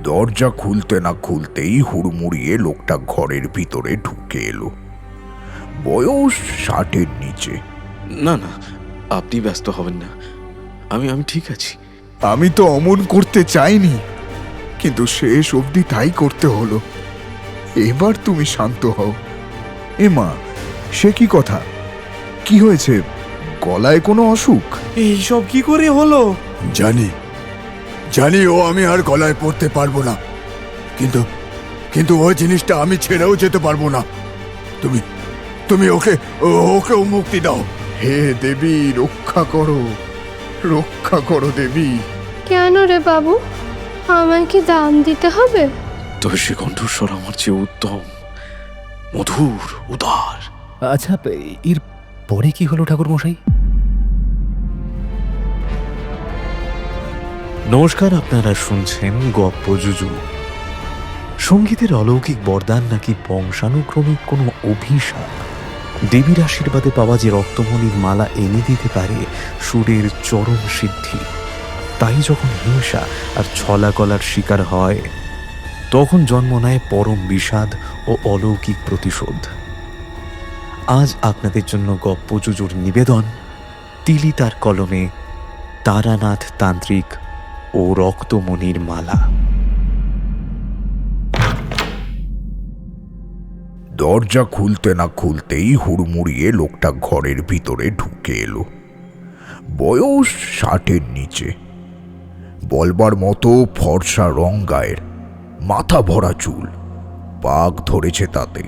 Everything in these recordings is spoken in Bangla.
দরজা খুলতে না খুলতেই হুড়মুড়িয়ে লোকটা ঘরের ভিতরে ঢুকে এলো। বয়স 60-এর নিচে। না না, আপনি ব্যস্ত হবেন না, আমি আমি ঠিক আছি। আমি তো অমন করতে চাইনি, কিন্তু শেষ অবধি তাই করতে হলো। এবার তুমি শান্ত হও। এ মা, সে কি কথা? কি হয়েছে? গলায় কোনো অসুখ? এইসব কি করে হলো? জানি জানি ও আমি আর গলায় পড়তে পারবো না, কিন্তু কিন্তু ওই জিনিসটা আমি ছেড়েও যেতে পারবো না। তুমি তুমি ওকে ওকেও মুক্তি দাও। হে দেবী, রক্ষা করো, রক্ষা করো দেবী। কেন রে বাবু, আমায় কি দান দিতে হবে? তবে সে কণ্ঠস্বর আমার চেয়ে উত্তম, মধুর, উদার। আচ্ছা, এর পরে কি হলো ঠাকুর মশাই? নমস্কার, আপনারা শুনছেন গপ্প জুজু। সঙ্গীতের অলৌকিক বরদান নাকি বংশানুক্রমিক কোনো অভিশাপ। দেবীর আশীর্বাদে পাওয়া যে রক্তমণির মালা এনে দিতে পারে সুরের চরম সিদ্ধি, তাই যখন হিংসা আর ছলা গলার শিকার হয়, তখন জন্ম নেয় পরম বিষাদ ও অলৌকিক প্রতিশোধ। আজ আপনাদের জন্য গপ্প জুজুর নিবেদন তিলি তার কলমে, তারানাথ তান্ত্রিক ও রক্তমণির মালা। দরজা খুলতে না খুলতেই হুড়মুড়িয়ে লোকটা ঘরের ভিতরে ঢুকে এলো। বয়স 60-এর নিচে। বলবার মতো ফর্সা রং গায়ের, মাথা ভরা চুল, পাক ধরেছে তাতে,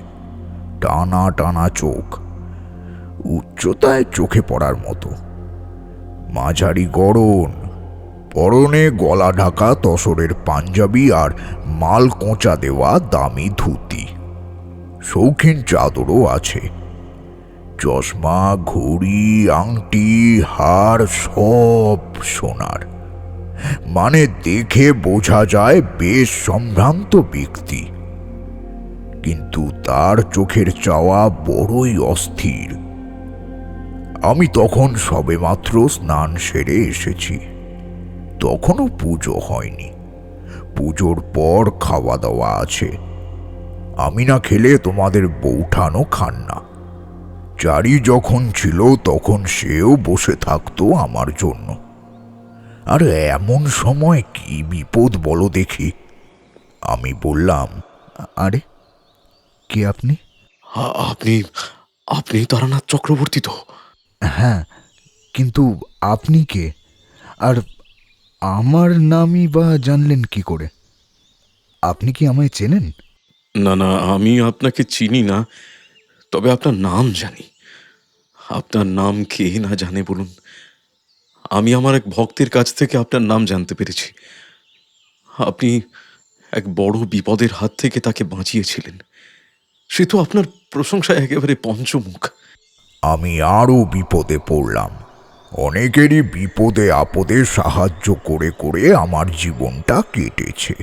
টানা টানা চোখ, উচ্চতায় চোখে পড়ার মতো, মাঝারি গড়ন, পরনে গলা ঢাকা তসরের পাঞ্জাবি আর মাল কোঁচা দেওয়া দামি ধুতি। শৌখিন চাদরও আছে। চশমা, ঘড়ি, আংটি, হার সব সোনার। মানে দেখে বোঝা যায় বেশ সম্ভ্রান্ত ব্যক্তি, কিন্তু তার চোখের চাওয়া বড়ই অস্থির। আমি তখন সবেমাত্র স্নান সেরে এসেছি, তখনও পুজো হয়নি। পুজোর পর খাওয়া দাওয়া আছে। আমি না খেলে তোমাদের বৌঠানও খান না। চারি যখন ছিল তখন সেও বসে থাকতো আমার জন্য। আর এমন সময় কি বিপদ বলো দেখি। আমি বললাম, আরে কে আপনি? আপনি আপনি তারানাথ চক্রবর্তী তো? হ্যাঁ, কিন্তু আপনি কে? আর আমার নামই বা জানলেন কি করে? আপনি কি আমায় চেনেন? না না, আমি আপনাকে চিনি না, তবে আপনার নাম জানি। আপনার নাম কে না জানে বলুন? আমি আমার এক ভক্তের কাছ থেকে আপনার নাম জানতে পেরেছি। আপনি এক বড় বিপদের হাত থেকে তাকে বাঁচিয়েছিলেন। সে তো আপনার প্রশংসায় একেবারে পঞ্চমুখ। আমি আরও বিপদে পড়লাম। অনেকেরই বিপদে আপদে সাহায্য করে করে আমার জীবনটা কেটেছে,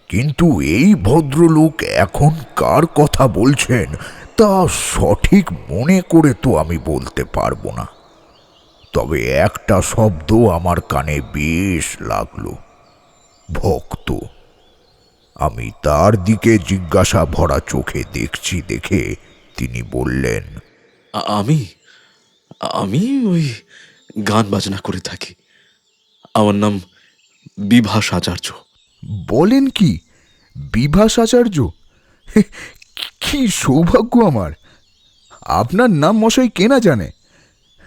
কিন্তু এই ভদ্রলোক এখন কার কথা বলছেন তা সঠিক মনে করে তো আমি বলতে পারবো না। তবে একটা শব্দ আমার কানে বেশ লাগলো, ভক্ত। আমি তার দিকে জিজ্ঞাসা ভরা চোখে দেখছি দেখে তিনি বললেন, আমি আমি ওই গান বাজনা করে থাকি। আমার নাম বিভাস আচার্য। বলেন কি? বিভাস আচার্য? কি সৌভাগ্য আমার! আপনার নাম মশাই কে না জানে।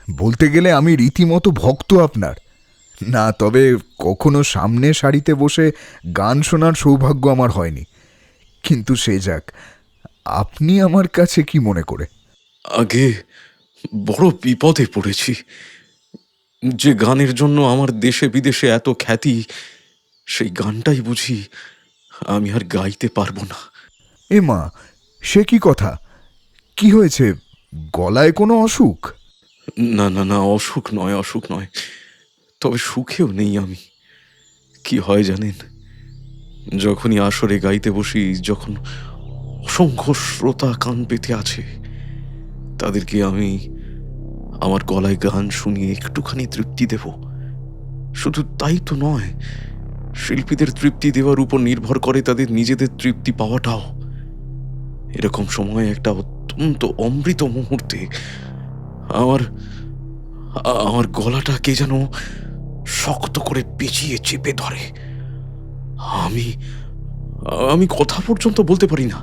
বলতে গেলে আমি রীতিমতো ভক্ত আপনার। না, তবে কখনো সামনে সারিতে বসে গান শোনার সৌভাগ্য আমার হয়নি। কিন্তু সে যাক, আপনি আমার কাছে কি মনে করে? আগে বড় বিপদে পড়েছি। যে গানের জন্য আমার দেশে বিদেশে এত খ্যাতি, সেই গানটাই বুঝি আমি আর গাইতে পারবো না। এ মা, সে কি কথা? কি হয়েছে? গলায় কোনো অসুখ? না না না, অসুখ নয়, অসুখ নয়, তবে সুখেও নেই আমি। কি হয় জানেন, যখনই আসরে গাইতে বসি, যখন অসংখ্য শ্রোতা কান পেতে আছে, তাদেরকে আমি আমার গলায় গান শুনিয়ে একটুখানি তৃপ্তি দেব, শুধু তাই তো নয়, শিল্পীদের তৃপ্তি দেওয়ার উপর নির্ভর করে তাদের নিজেদের তৃপ্তি পাওয়াটাও। এরকম সময় একটা অত্যন্ত অমৃত মুহূর্তে আমার আমার গলাটা কে যেন শক্ত করে পেঁচিয়ে চেপে ধরে। আমি আমি কথা পর্যন্ত বলতে পারি না।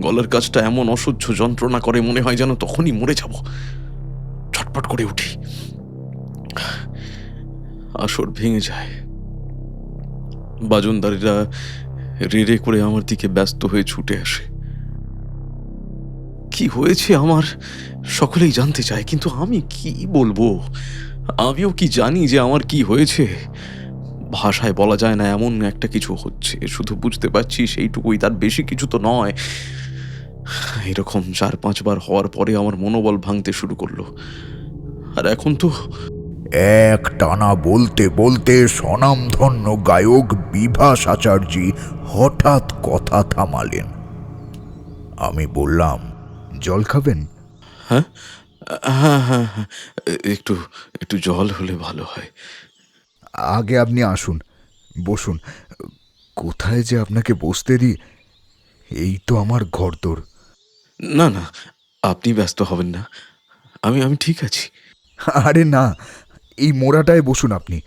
গলার কাজটা এমন অসহ্য যন্ত্রণা করে, মনে হয় যেন তখনই মরে যাব। ছটপট করে উঠি, আসর ভেঙে যায়। বাজনদারেরা রেড়ে করে আমার দিকে ব্যস্ত হয়ে ছুটে আসে। কি হয়েছে আমার সকলেই জানতে চায়, কিন্তু আমি কি বলবো? আমিও কি জানি যে আমার কি হয়েছে? ভাষায় বলা যায় না, এমন একটা কিছু হচ্ছে। শুধু বুঝতে পারছি সেইটুকুই, তার বেশি কিছু তো নয়। এরকম 4-5 বার হওয়ার পরে আমার মনোবল ভাঙতে শুরু করলো। আর এখন তো এক টানা বলতে বলতে স্বনামধন্য গায়ক বিভাস আচার্যি হঠাৎ কথা থামালেন। আমি বললাম, জল খাবেন? হ্যাঁ হ্যাঁ হ্যাঁ হ্যাঁ, একটু একটু জল হলে ভালো হয়। আগে আপনি আসুন, বসুন। কোথায় যে আপনাকে বসতে দিই, এই তো আমার ঘরদোর। না না, আপনি ব্যস্ত হবেন না, আমি আমি ঠিক আছি। আরে না, এই মোড়াটায় বসুন আপনি।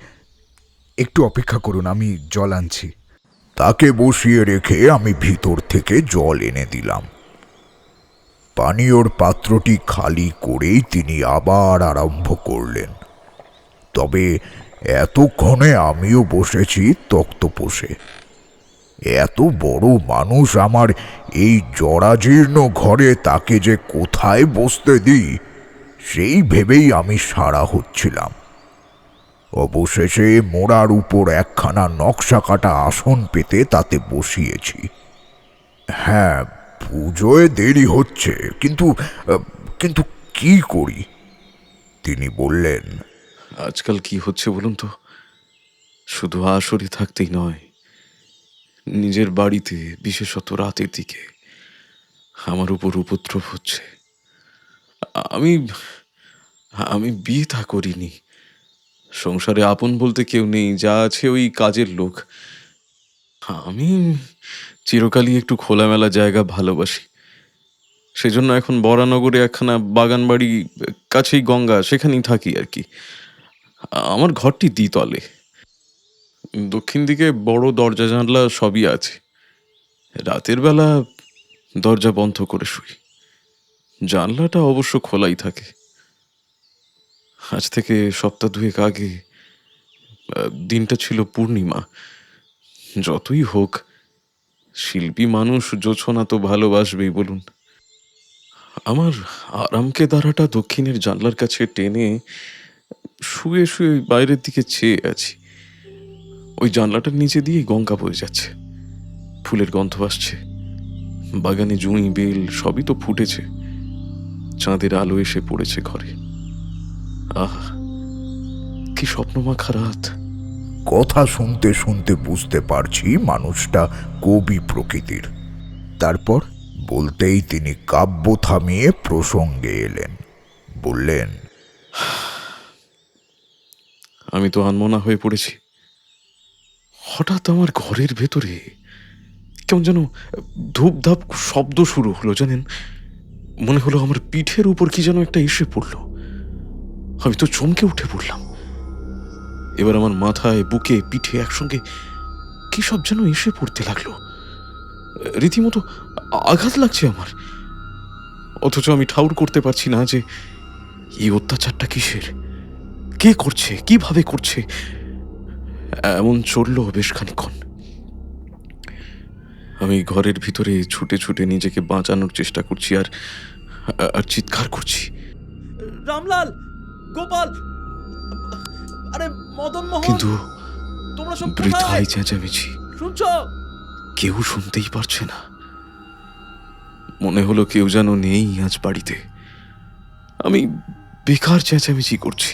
একটু অপেক্ষা করুন, আমি জল আনছি। তাকে বসিয়ে রেখে আমি ভিতর থেকে জল এনে দিলাম। পানীয়র পাত্রটি খালি করেই তিনি আবার আরম্ভ করলেন। তবে এতক্ষণে আমিও বসেছি তক্তপোষে। এত বড় মানুষ আমার এই জরাজীর্ণ ঘরে, তাকে যে কোথায় বসতে দিই সেই ভেবেই আমি সারা হচ্ছিলাম। অবশেষে মোড়ার উপর একখানা নকশা কাটা আসন পেতে তাতে বসিয়েছি। হ্যাঁ, পুজোয় দেরি হচ্ছে, কিন্তু কিন্তু কি করি? তিনি বললেন, আজকাল কি হচ্ছে বলুন তো? শুধু আসরে থাকতেই নয়, নিজের বাড়িতে বিশেষত রাতের দিকে আমার উপর উপদ্রব হচ্ছে। আমি আমি বিয়ে থা করিনি। সংসারে আপন বলতে কেউ নেই, যা আছে ওই কাজের লোক। আমি চিরকালই একটু খোলামেলা জায়গা ভালোবাসি। সেজন্য এখন বরানগরে একখানা বাগান বাড়ি, কাছেই গঙ্গা, সেখানেই থাকি আর কি। আমার ঘরটি দ্বিতলে। দক্ষিণ দিকে বড় দরজা জানলা সবই আছে। রাতের বেলা দরজা বন্ধ করে শুই। জানলাটা অবশ্য খোলাই থাকে। আজ থেকে সপ্তাহ 2 আগে দিনটা ছিল পূর্ণিমা। যতই হোক, শিল্পী মানুষ, জোছনা তো ভালোবাসবেই বলুন। আমার আরামকে দ্বারাটা দক্ষিণের জানলার কাছে টেনে শুয়ে শুয়ে বাইরের দিকে চেয়ে আছি। ওই জানলাটার নিচে দিয়ে গঙ্গা বয়ে যাচ্ছে, ফুলের গন্ধ আসছে। বাগানে জুঁই বেল সবই তো ফুটেছে। চাঁদের আলো এসে পড়েছে ঘরে। আহ, কি স্বপ্নমাখা রাত! কথা শুনতে শুনতে বুঝতে পারছি মানুষটা কবি প্রকৃতির। তারপর বলতেই তিনি কাব্য থামিয়ে প্রসঙ্গে এলেন। বললেন, আমি তো আনমনা হয়ে পড়েছি। হঠাৎ আমার ঘরের ভেতরে কেমন যেন ধূপধাপ শব্দ শুরু হলো, জানেন? মনে হলো আমার পিঠের উপর কি যেন একটা এসে পড়ল। আমি তো চমকে উঠে পড়লাম। এবার আমার মাথায়, বুকে, পিঠে একসঙ্গে কি সব যেন এসে পড়তে লাগলো। রীতিমতো আঘাত লাগছে আমার। অথচ আমি ঠাউর করতে পারছি না যে এই অত্যাচারটা কিসের, কে করছে, কিভাবে করছে। এমন চলল বেশ খানিকক্ষণ। আমি ঘরের ভিতরে ছুটে ছুটে নিজেকে বাঁচানোর চেষ্টা করছি, আর আর চিৎকার করছি, রামলাল, গোপাল, আরে মদন মোহন, কিন্তু তোমরা সব বৃথাই কোথায়? চেঁচামেচি। শুনছো? কেউ শুনতেই পারছে না। মনে হলো কেউ যেন নেই আজ বাড়িতে। আমি বেকার চেঁচামেচি করছি।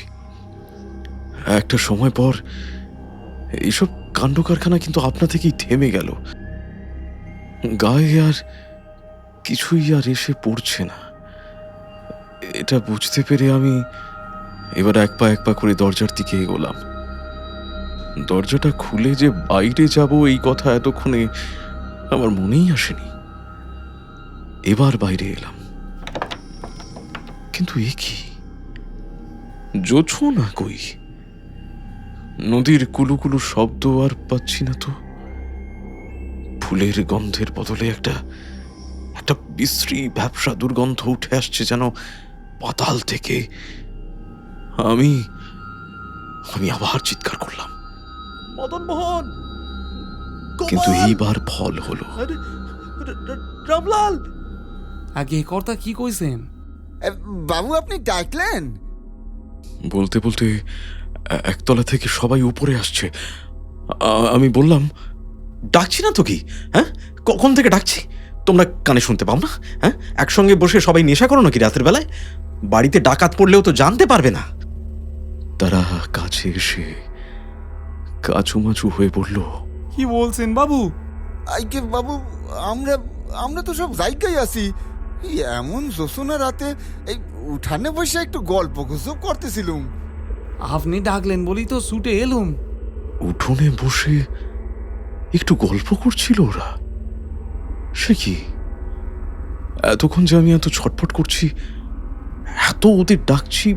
একটা সময় পর এইসব কাণ্ড কারখানা কিন্তু আপনা থেকেই থেমে গেল। গায়ে আর কিছুই আর এসে পড়ছে না। এটা বুঝতে পেরে আমি এবার এক পা করে দরজার দিকে এগোলাম। দরজাটা খুলে যে বাইরে যাব এই কথা এতক্ষণে আমার মনেই আসেনি। এবার বাইরে এলাম, কিন্তু এ কি, জোছনা কই? নদীর কুলুকুলু শব্দ আর পাচ্ছি না তো। ফুলের গন্ধের বদলে একটা একটা বিশ্রী ব্যবসা দুর্গন্ধ উঠে আসছে যেন পাতাল থেকে। আমি আমি আবার চিৎকার করলাম, মদন মোহন, কিন্তু গোপাল! এইবার ফল হলো। আরে, রামলাল! আগে কর্তা কি কইছেন? বাবু আপনি ডাকলেন? বলতে বলতে একতলা থেকে সবাই উপরে আসছে। আমি বললাম, ডাকছি না তো কি? হ্যাঁ, কখন থেকে ডাকছি? তোমরা কানে শুনতে পাও না? হ্যাঁ, একসঙ্গে বসে সবাই নেশা করো নাকি রাতের বেলায়? বাড়িতে ডাকাত পড়লেও তো জানতে পারবে না। তারা কাছে এসে কাচুমাচু হয়ে বলল, কি বলছেন বাবু? আইকে বাবু, আমরা আমরা তো সব জায়গায় আছি। এই এমন জোছনা রাতে এই উঠানে বসে একটু গল্প গুজব করতেছিলুম। আপনি ডাকলেন বলি তো ছুটে এলুম। উঠোনে বসে একটু গল্প করছিল ওরা। সে কি, এতক্ষণ যে আমি এত ছটফট করছি, এত ওদের ডাকছি,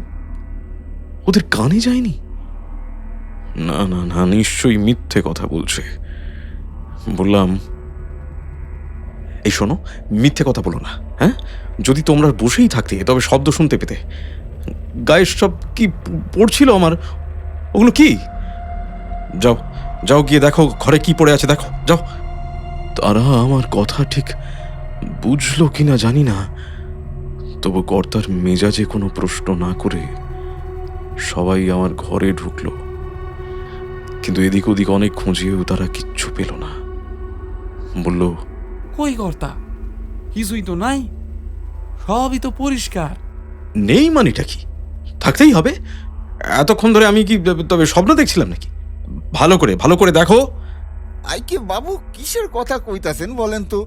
ওদের কানে যায়নি? না না না, নিশ্চয়ই মিথ্যে কথা বলছে। বললাম, এই শোনো, মিথ্যে কথা বলো না। হ্যাঁ, যদি তোমরা বসেই থাকতে তবে শব্দ শুনতে পেতে। গায়ে সব কি পড়ছিল আমার, ওগুলো কি? যাও যাও, গিয়ে দেখো ঘরে কি পড়ে আছে, দেখো যাও। তারা আমার কথা ঠিক বুঝলো কিনা জানি না, তবু কর্তার মেজাজে কোনো প্রশ্ন না করে সবাই আমার ঘরে ঢুকলো। কিন্তু এদিক ওদিক অনেক খুঁজিয়েও তারা কিচ্ছু পেল না। বলল, কই কর্তা, কিছুই তো নাই, সবই তো পরিষ্কার। নেই মানেটা কি? থাকতেই হবে। এতক্ষণ ধরে আমি কি তবে স্বপ্ন দেখছিলাম নাকি? ভালো করে দেখো। আইকে বাবু কিসের কথা কইতাছেন বলেন তো?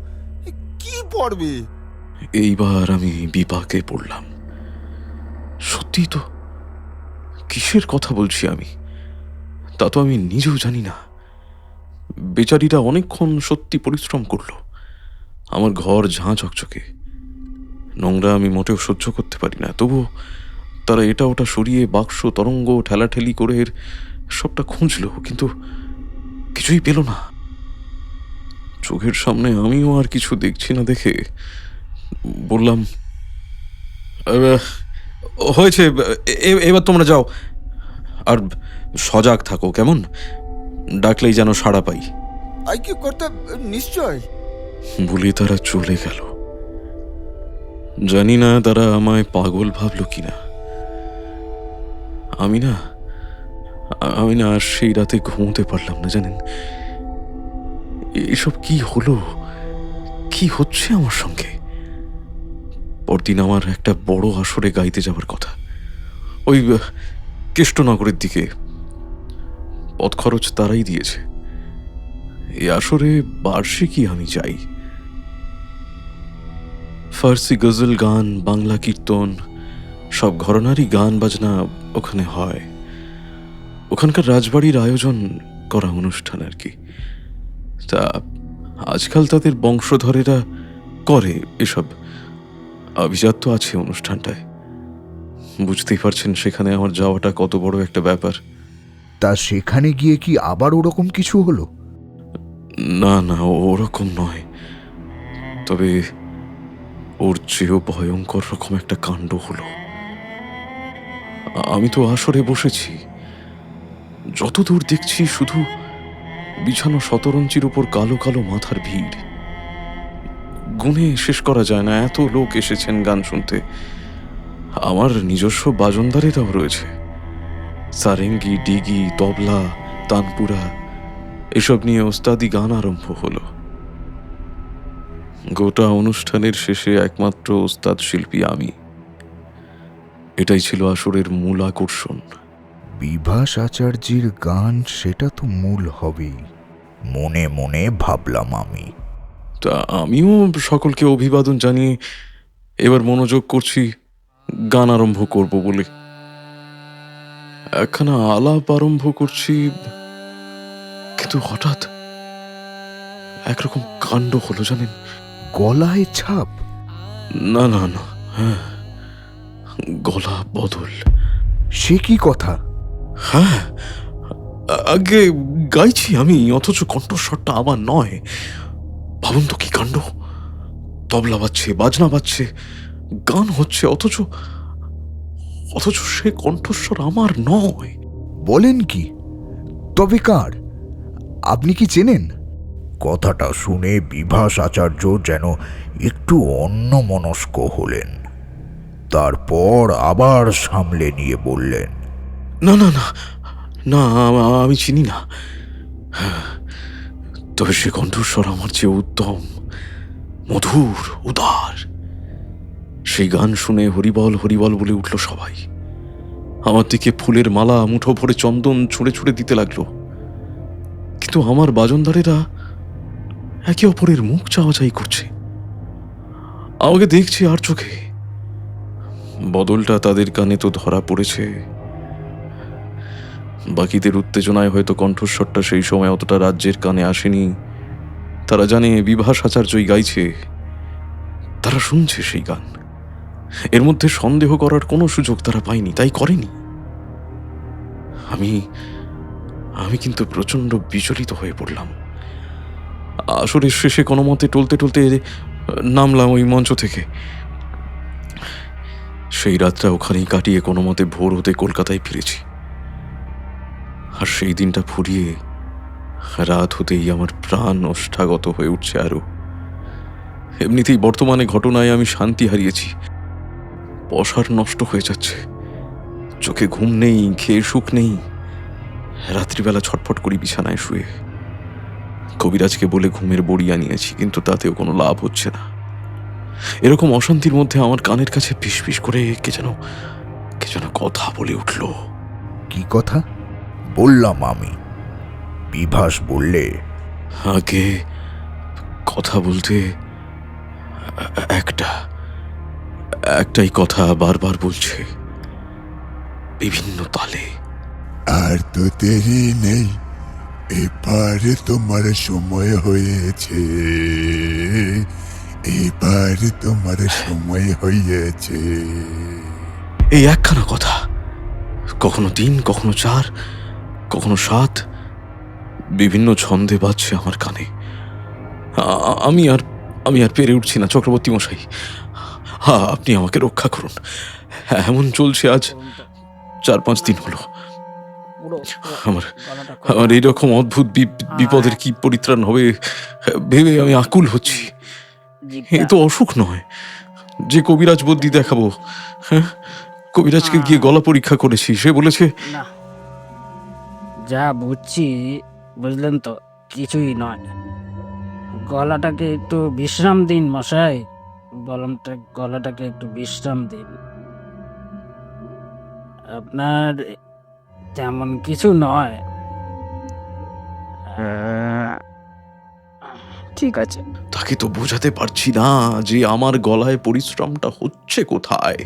কি পড়বে? এইবার আমি বিপাকে পড়লাম। সত্যি তো, কিসের কথা বলছি আমি তা তো আমি নিজেও জানি না। বেচারিরা অনেকক্ষণ সত্যি পরিশ্রম করলো। আমার ঘর ঝাঁ চকচকে, নোংরা আমি মোটেও সহ্য করতে পারি না, তবু তারা এটা ওটা সরিয়ে বাক্স তরঙ্গ ঠেলাঠেলি করে এর সবটা খুঁজলো, কিন্তু কিছুই পেল না। চোখের সামনে আমিও আর কিছু দেখছি না দেখে বললাম, হয়েছে, এবার তোমরা যাও, আর সজাগ থাকো কেমন, ডাকলেই যেন সাড়া পাই। আইকে কর্তা নিশ্চয়। বলে তারা চলে গেল। জানি না তারা আমায় পাগল ভাবলো কিনা। আমি না আর সেই রাতে ঘুমোতে পারলাম না, জানেন? এসব কি হলো, কি হচ্ছে আমার সঙ্গে? পরদিন আমার একটা বড় আসরে গাইতে যাবার কথা, ওই কেষ্টনগরের দিকে। পথ খরচ তারাই দিয়েছে। এই আসরে বার্ষিকই আমি যাই। ফার্সি গজল গান, বাংলা কীর্তন, সব ঘরানারই গান বাজনা ওখানে হয়। ওখানকার রাজবাড়ির আয়োজন করা অনুষ্ঠান আর কি। তা আজকাল তাদের বংশধরেরা করে এসব। আভিজাত্য আছে অনুষ্ঠানটায়। বুঝতেই পারছেন সেখানে আমার যাওয়াটা কত বড় একটা ব্যাপার। তা সেখানে গিয়ে কি আবার ওরকম কিছু হলো? না না, ওরকম নয়, তবে ওর চেয়েও ভয়ঙ্কর রকম একটা কাণ্ড হলো। আমি তো আসরে বসেছি, যতদূর দেখছি শুধু বিছানো শতরঞ্চির উপর কালো কালো মাথার ভিড়। গুণে শেষ করা যায় না, এত লোক এসেছেন গান শুনতে। আমার নিজস্ব বাজনদারেরাও রয়েছে, সারেঙ্গি, ডিগি, তবলা, তানপুরা, এসব নিয়ে ওস্তাদি গান আরম্ভ হলো। গোটা অনুষ্ঠানের শেষে একমাত্র ওস্তাদ শিল্পী আমি। এটাই ছিল আসরের মূল আকর্ষণ। বিভাস আচার্যের গান, সেটা তো মূল হবেই, মনে মনে ভাবলাম আমি। তা আমিও সকলকে অভিবাদন জানিয়ে এবার মনোযোগ করছি গান আরম্ভ করব বলে। একখানা আলাপ আরম্ভ করছি, কিন্তু হঠাৎ একরকম কাণ্ড হলো জানেন। গলায় ছাপ? না না না, হ্যাঁ, গলা বদল। সে কি কথা? হ্যাঁ, আগে গাইছি আমি, অথচ কণ্ঠস্বরটা আমার নয়। ভাবুন তো কি কাণ্ড! তবলা বাজছে, বাজনা বাজছে, গান হচ্ছে, অথচ অথচ সে কণ্ঠস্বর আমার নয়। বলেন কি? তবে কার? আপনি কি চেনেন? কথাটা শুনে বিভাস আচার্য যেন একটু অন্যমনস্ক হলেন। তারপর আবার সামলে নিয়ে বললেন, না না না না, আমি চিনি না। তবে সে কণ্ঠস্বর আমার চেয়ে উত্তম, মধুর, উদার। সেই গান শুনে হরিবল হরিবল বলে উঠল সবাই। আমার দিকে ফুলের মালা, মুঠো ভরে চন্দন ছুঁড়ে ছুঁড়ে দিতে লাগলো। কিন্তু আমার বাজনদারেরা একে অপরের মুখ চাওয়াচাই করছে, আমাকে দেখছে আর চোখে। বদলটা তাদের কানে তো ধরা পড়েছে, বাকিদের উত্তেজনায় হয়তো কণ্ঠস্বরটা সেই সময় অতটা রাজ্যের কানে আসেনি। তারা জানে বিভাস আচার্যই গাইছে, তারা শুনছে সেই গান। এর মধ্যে সন্দেহ করার কোনো সুযোগ তারা পায়নি, তাই করেনি। আমি কিন্তু প্রচন্ড বিচলিত হয়ে পড়লাম। আসরের শেষে কোনো মতে টলতে টলতে নামলাম ওই মঞ্চ থেকে। সেই রাতটা ওখানেই কাটিয়ে কোনো মতে ভোর হতে কলকাতায় ফিরেছি। আর সেই দিনটা ফুরিয়ে রাত হতেই আমার প্রাণ ওষ্ঠাগত হয়ে উঠছে আরো। এমনিতেই বর্তমানে ঘটনায় আমি শান্তি হারিয়েছি, পসার নষ্ট হয়ে যাচ্ছে, চোখে ঘুম নেই, খেয়ে সুখ নেই। রাত্রিবেলা ছটফট করি বিছানায় শুয়ে। কবিরাজকে বলে ঘুমের বড়ি আনিয়েছি, কিন্তু তাতেও কোনো লাভ হচ্ছে না। এরকম অশান্তির মধ্যে আমার কানের কাছে ফিসফিস করে কে যেন কথা বলে উঠল। কি কথা? বললাম আমি। বিভাস বললে, আগে কথা বলতে একটাই কথা বারবার বলছে, বিভিন্ন তালে। আর তো দেরি নেই, এবারে তোমার সময় হয়েছে, এবারে তোমার সময় হয়েছে। এই একখানা কথা, কখনো 3, কখনো 4, কখনো 7, বিভিন্ন ছন্দে বাজছে আমার কানে। আমি আর পেরে উঠছি না চক্রবর্তী মশাই, আপনি আমাকে রক্ষা করুন। এমন চলছে আজ 4-5 দিন হলো। আমার এইরকম অদ্ভুত বিপদের কি পরিত্রাণ হবে ভেবে আমি আকুল হচ্ছি। এ তো অসুখ নয় যে কবিরাজ বদ্যি দেখাবো। হ্যাঁ, কবিরাজকে গিয়ে গলা পরীক্ষা করেছি, সে বলেছে না, যা বুঝছি বুঝলেন তো, কিছুই নয়। গলাটাকে একটু বিশ্রাম দিন মশাই, গলাটাকে একটু বিশ্রাম দিন। আপনার তেমন কিছু নয়। ঠিক আছে। তাকে তো বোঝাতে পারছি না যে আমার গলায় পরিশ্রমটা হচ্ছে কোথায়।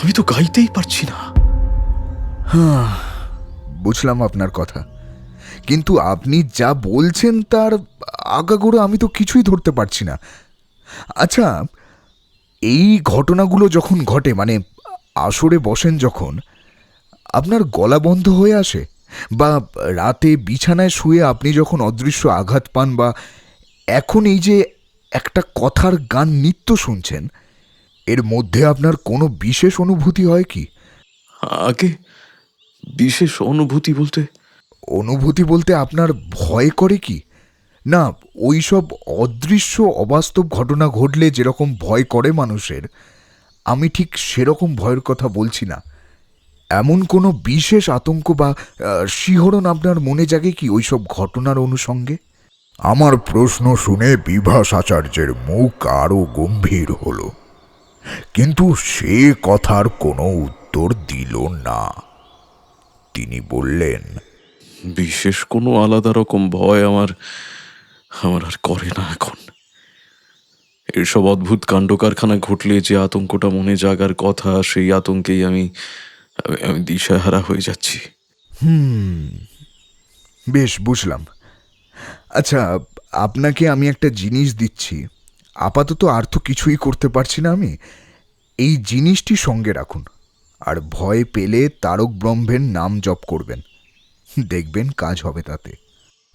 আমি তো গাইতেই পারছি না। বুঝলাম আপনার কথা, কিন্তু আপনি যা বলছেন তার আগাগোড়া আমি তো কিছুই ধরতে পারছি না। আচ্ছা, এই ঘটনাগুলো যখন ঘটে, মানে আসরে বসেন যখন, আপনার গলা বন্ধ হয়ে আসে, বা রাতে বিছানায় শুয়ে আপনি যখন অদৃশ্য আঘাত পান, বা এখন এই যে একটা কথার গান নিত্য শুনছেন, এর মধ্যে আপনার কোনো বিশেষ অনুভূতি হয় কি? আগে বিশেষ অনুভূতি বলতে আপনার ভয় করে কি? না, ওই সব অদৃশ্য অবাস্তব ঘটনা ঘটলে যেরকম ভয় করে মানুষের, আমি ঠিক সেরকম ভয়ের কথা বলছি না। এমন কোনো বিশেষ আতঙ্ক বা শিহরণ আপনার মনে জাগে কি ওইসব ঘটনার অনুষঙ্গে? আমার প্রশ্ন শুনে বিভাস আচার্যের মুখ আরো গম্ভীর হল, কিন্তু সে কথার কোনো উত্তর দিল না। তিনি বললেন, বিশেষ কোনো আলাদা রকম ভয় আমার আর করে না এখন। এসব অদ্ভুত কাণ্ড কারখানা ঘটলে যে আতঙ্কটা মনে জাগার কথা, সেই আতঙ্কেই আমি দিশাহারা হয়ে যাচ্ছি। বেশ, বুঝলাম। আচ্ছা, আপনাকে আমি একটা জিনিস দিচ্ছি। আপাতত আর তো কিছুই করতে পারছি না আমি। এই জিনিসটি সঙ্গে রাখুন, আর ভয় পেলে তারক ব্রহ্মের নাম জপ করবেন, দেখবেন কাজ হবে তাতে।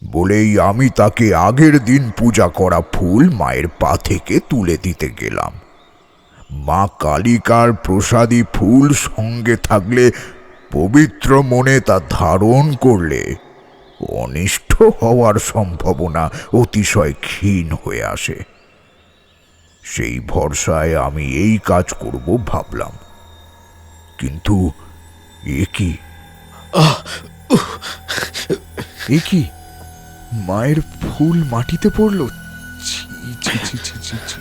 বলেই আমি তাকে আগের দিন পূজা করা ফুল মায়ের পা থেকে তুলে দিতে গেলাম। মা কালিকার প্রসাদী ফুল সঙ্গে থাকলে, পবিত্র মনে তা ধারণ করলে অনিষ্ট হওয়ার সম্ভাবনা অতিশয় ক্ষীণ হয়ে আসে। সেই ভরসায় আমি এই কাজ করব ভাবলাম, কিন্তু এ কি মায়ের ফুল মাটিতে পড়ল। ছি ছি ছি ছি ছি ছি।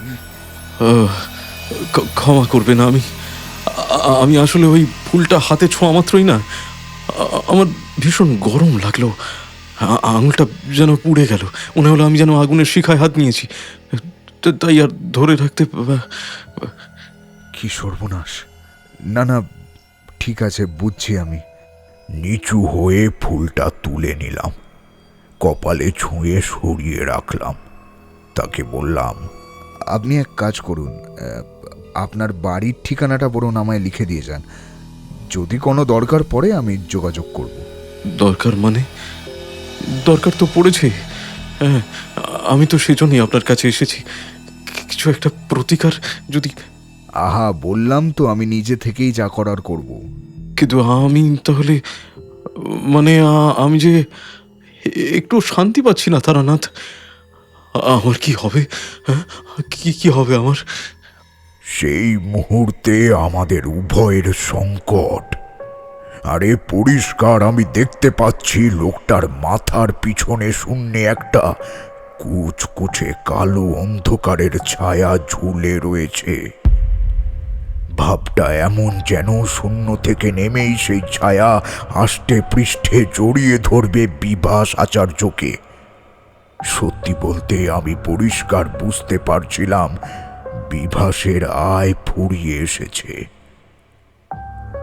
ক্ষমা করবেন, আমি আসলে ওই ফুলটা হাতে ছোঁয়া মাত্রই না আমার ভীষণ গরম লাগলো। আঙুলটা যেন পুড়ে গেল, মনে হলো আমি যেন আগুনের শিখায় হাত নিয়েছি। তাই আর ধরে রাখতে। কি সর্বনাশ! না না, ঠিক আছে, বুঝছি আমি। নিচু হয়ে ফুলটা তুলে নিলাম, কপালে ছুঁয়ে সরিয়ে রাখলাম। তাকে বললাম, আপনি এক কাজ করুন, আপনার বাড়ির ঠিকানাটা বরং আমায় লিখে দিয়ে যান। যদি কোনো দরকার পড়ে আমি যোগাযোগ করব। দরকার মানে? দরকার তো পড়েছে। হ্যাঁ, আমি তো সেজন্যই আপনার কাছে এসেছি। কিছু একটা প্রতিকার যদি। আহা, বললাম তো আমি নিজে থেকেই যা করার করব। কিন্তু আমি তাহলে, মানে আমি যে একটু শান্তি পাচ্ছি না তারানাথ। আমার কি হবে? হ্যাঁ, কি হবে আমার? সেই মুহূর্তে আমাদের উভয়ের সংকট। আরে পরিষ্কার আমি দেখতে পাচ্ছি লোকটার মাথার পিছনে শূন্যে একটা কুচকুচে কালো অন্ধকারের ছায়া ঝুলে রয়েছে। ভাবটা এমন যেন শূন্য থেকে নেমেই সেই ছায়া আষ্টে পৃষ্ঠে জড়িয়ে ধরবে বিভাস আচার্যকে। সত্যি বলতে আমি পরিষ্কার বুঝতে পারছিলাম বিভাসের আয় ফুরিয়ে এসেছে।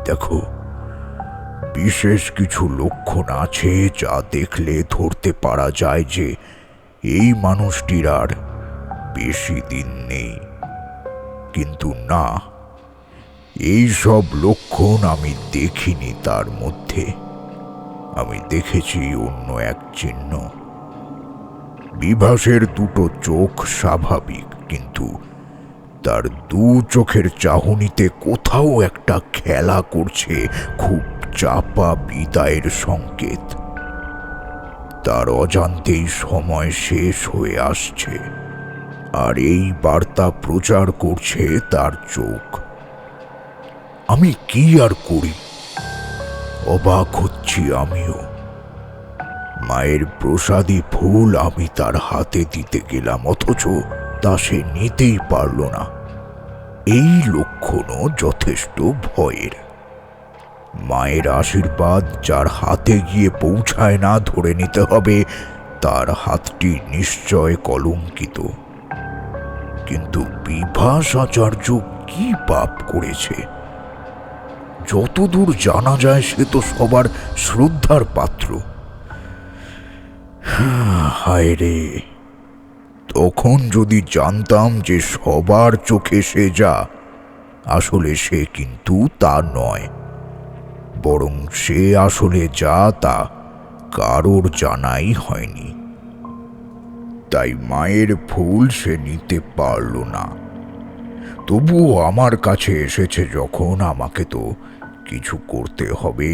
দেখো, বিশেষ কিছু লক্ষণ আছে যা দেখলে ধরতে পারা যায় যে এই মানুষটির আর বেশি দিন নেই। কিন্তু না, এই সব লক্ষণ আমি দেখিনি তার মধ্যে। আমি দেখেছি অন্য এক চিহ্ন। বিভাসের দুটো চোখ স্বাভাবিক, কিন্তু তার দু চোখের চাহনিতে কোথাও একটা খেলা করছে, খুব চাপা বিদায়ের সংকেত। তার অজান্তেই সময় শেষ হয়ে আসছে, আর এই বার্তা প্রচার করছে তার চোখ। আমি কি আর করি? অবাক হচ্ছি আমিও। মায়ের প্রসাদী ফুল আমি তার হাতে দিতে গেলাম, অথচ তা সে নিতেই পারল না। এই লক্ষণও যথেষ্ট ভয়ের। মায়ের আশীর্বাদ যার হাতে গিয়ে পৌঁছায় না, ধরে নিতে হবে তার হাতটি নিশ্চয় কলঙ্কিত। কিন্তু বিভাস আচার্য কি পাপ করেছে? যতদূর জানা যায় সে তো সবার শ্রদ্ধার পাত্র। হায় রে, তখন যদি জানতাম যে সবার চোখে সে যা, আসলে সে কিন্তু তা নয়, বরং সে আসলে যা তা কারোর জানাই হয়নি। তাই মায়ের ফুল সে নিতে পারল না। তবুও আমার কাছে এসেছে যখন, আমাকে তো কিছু করতে হবে।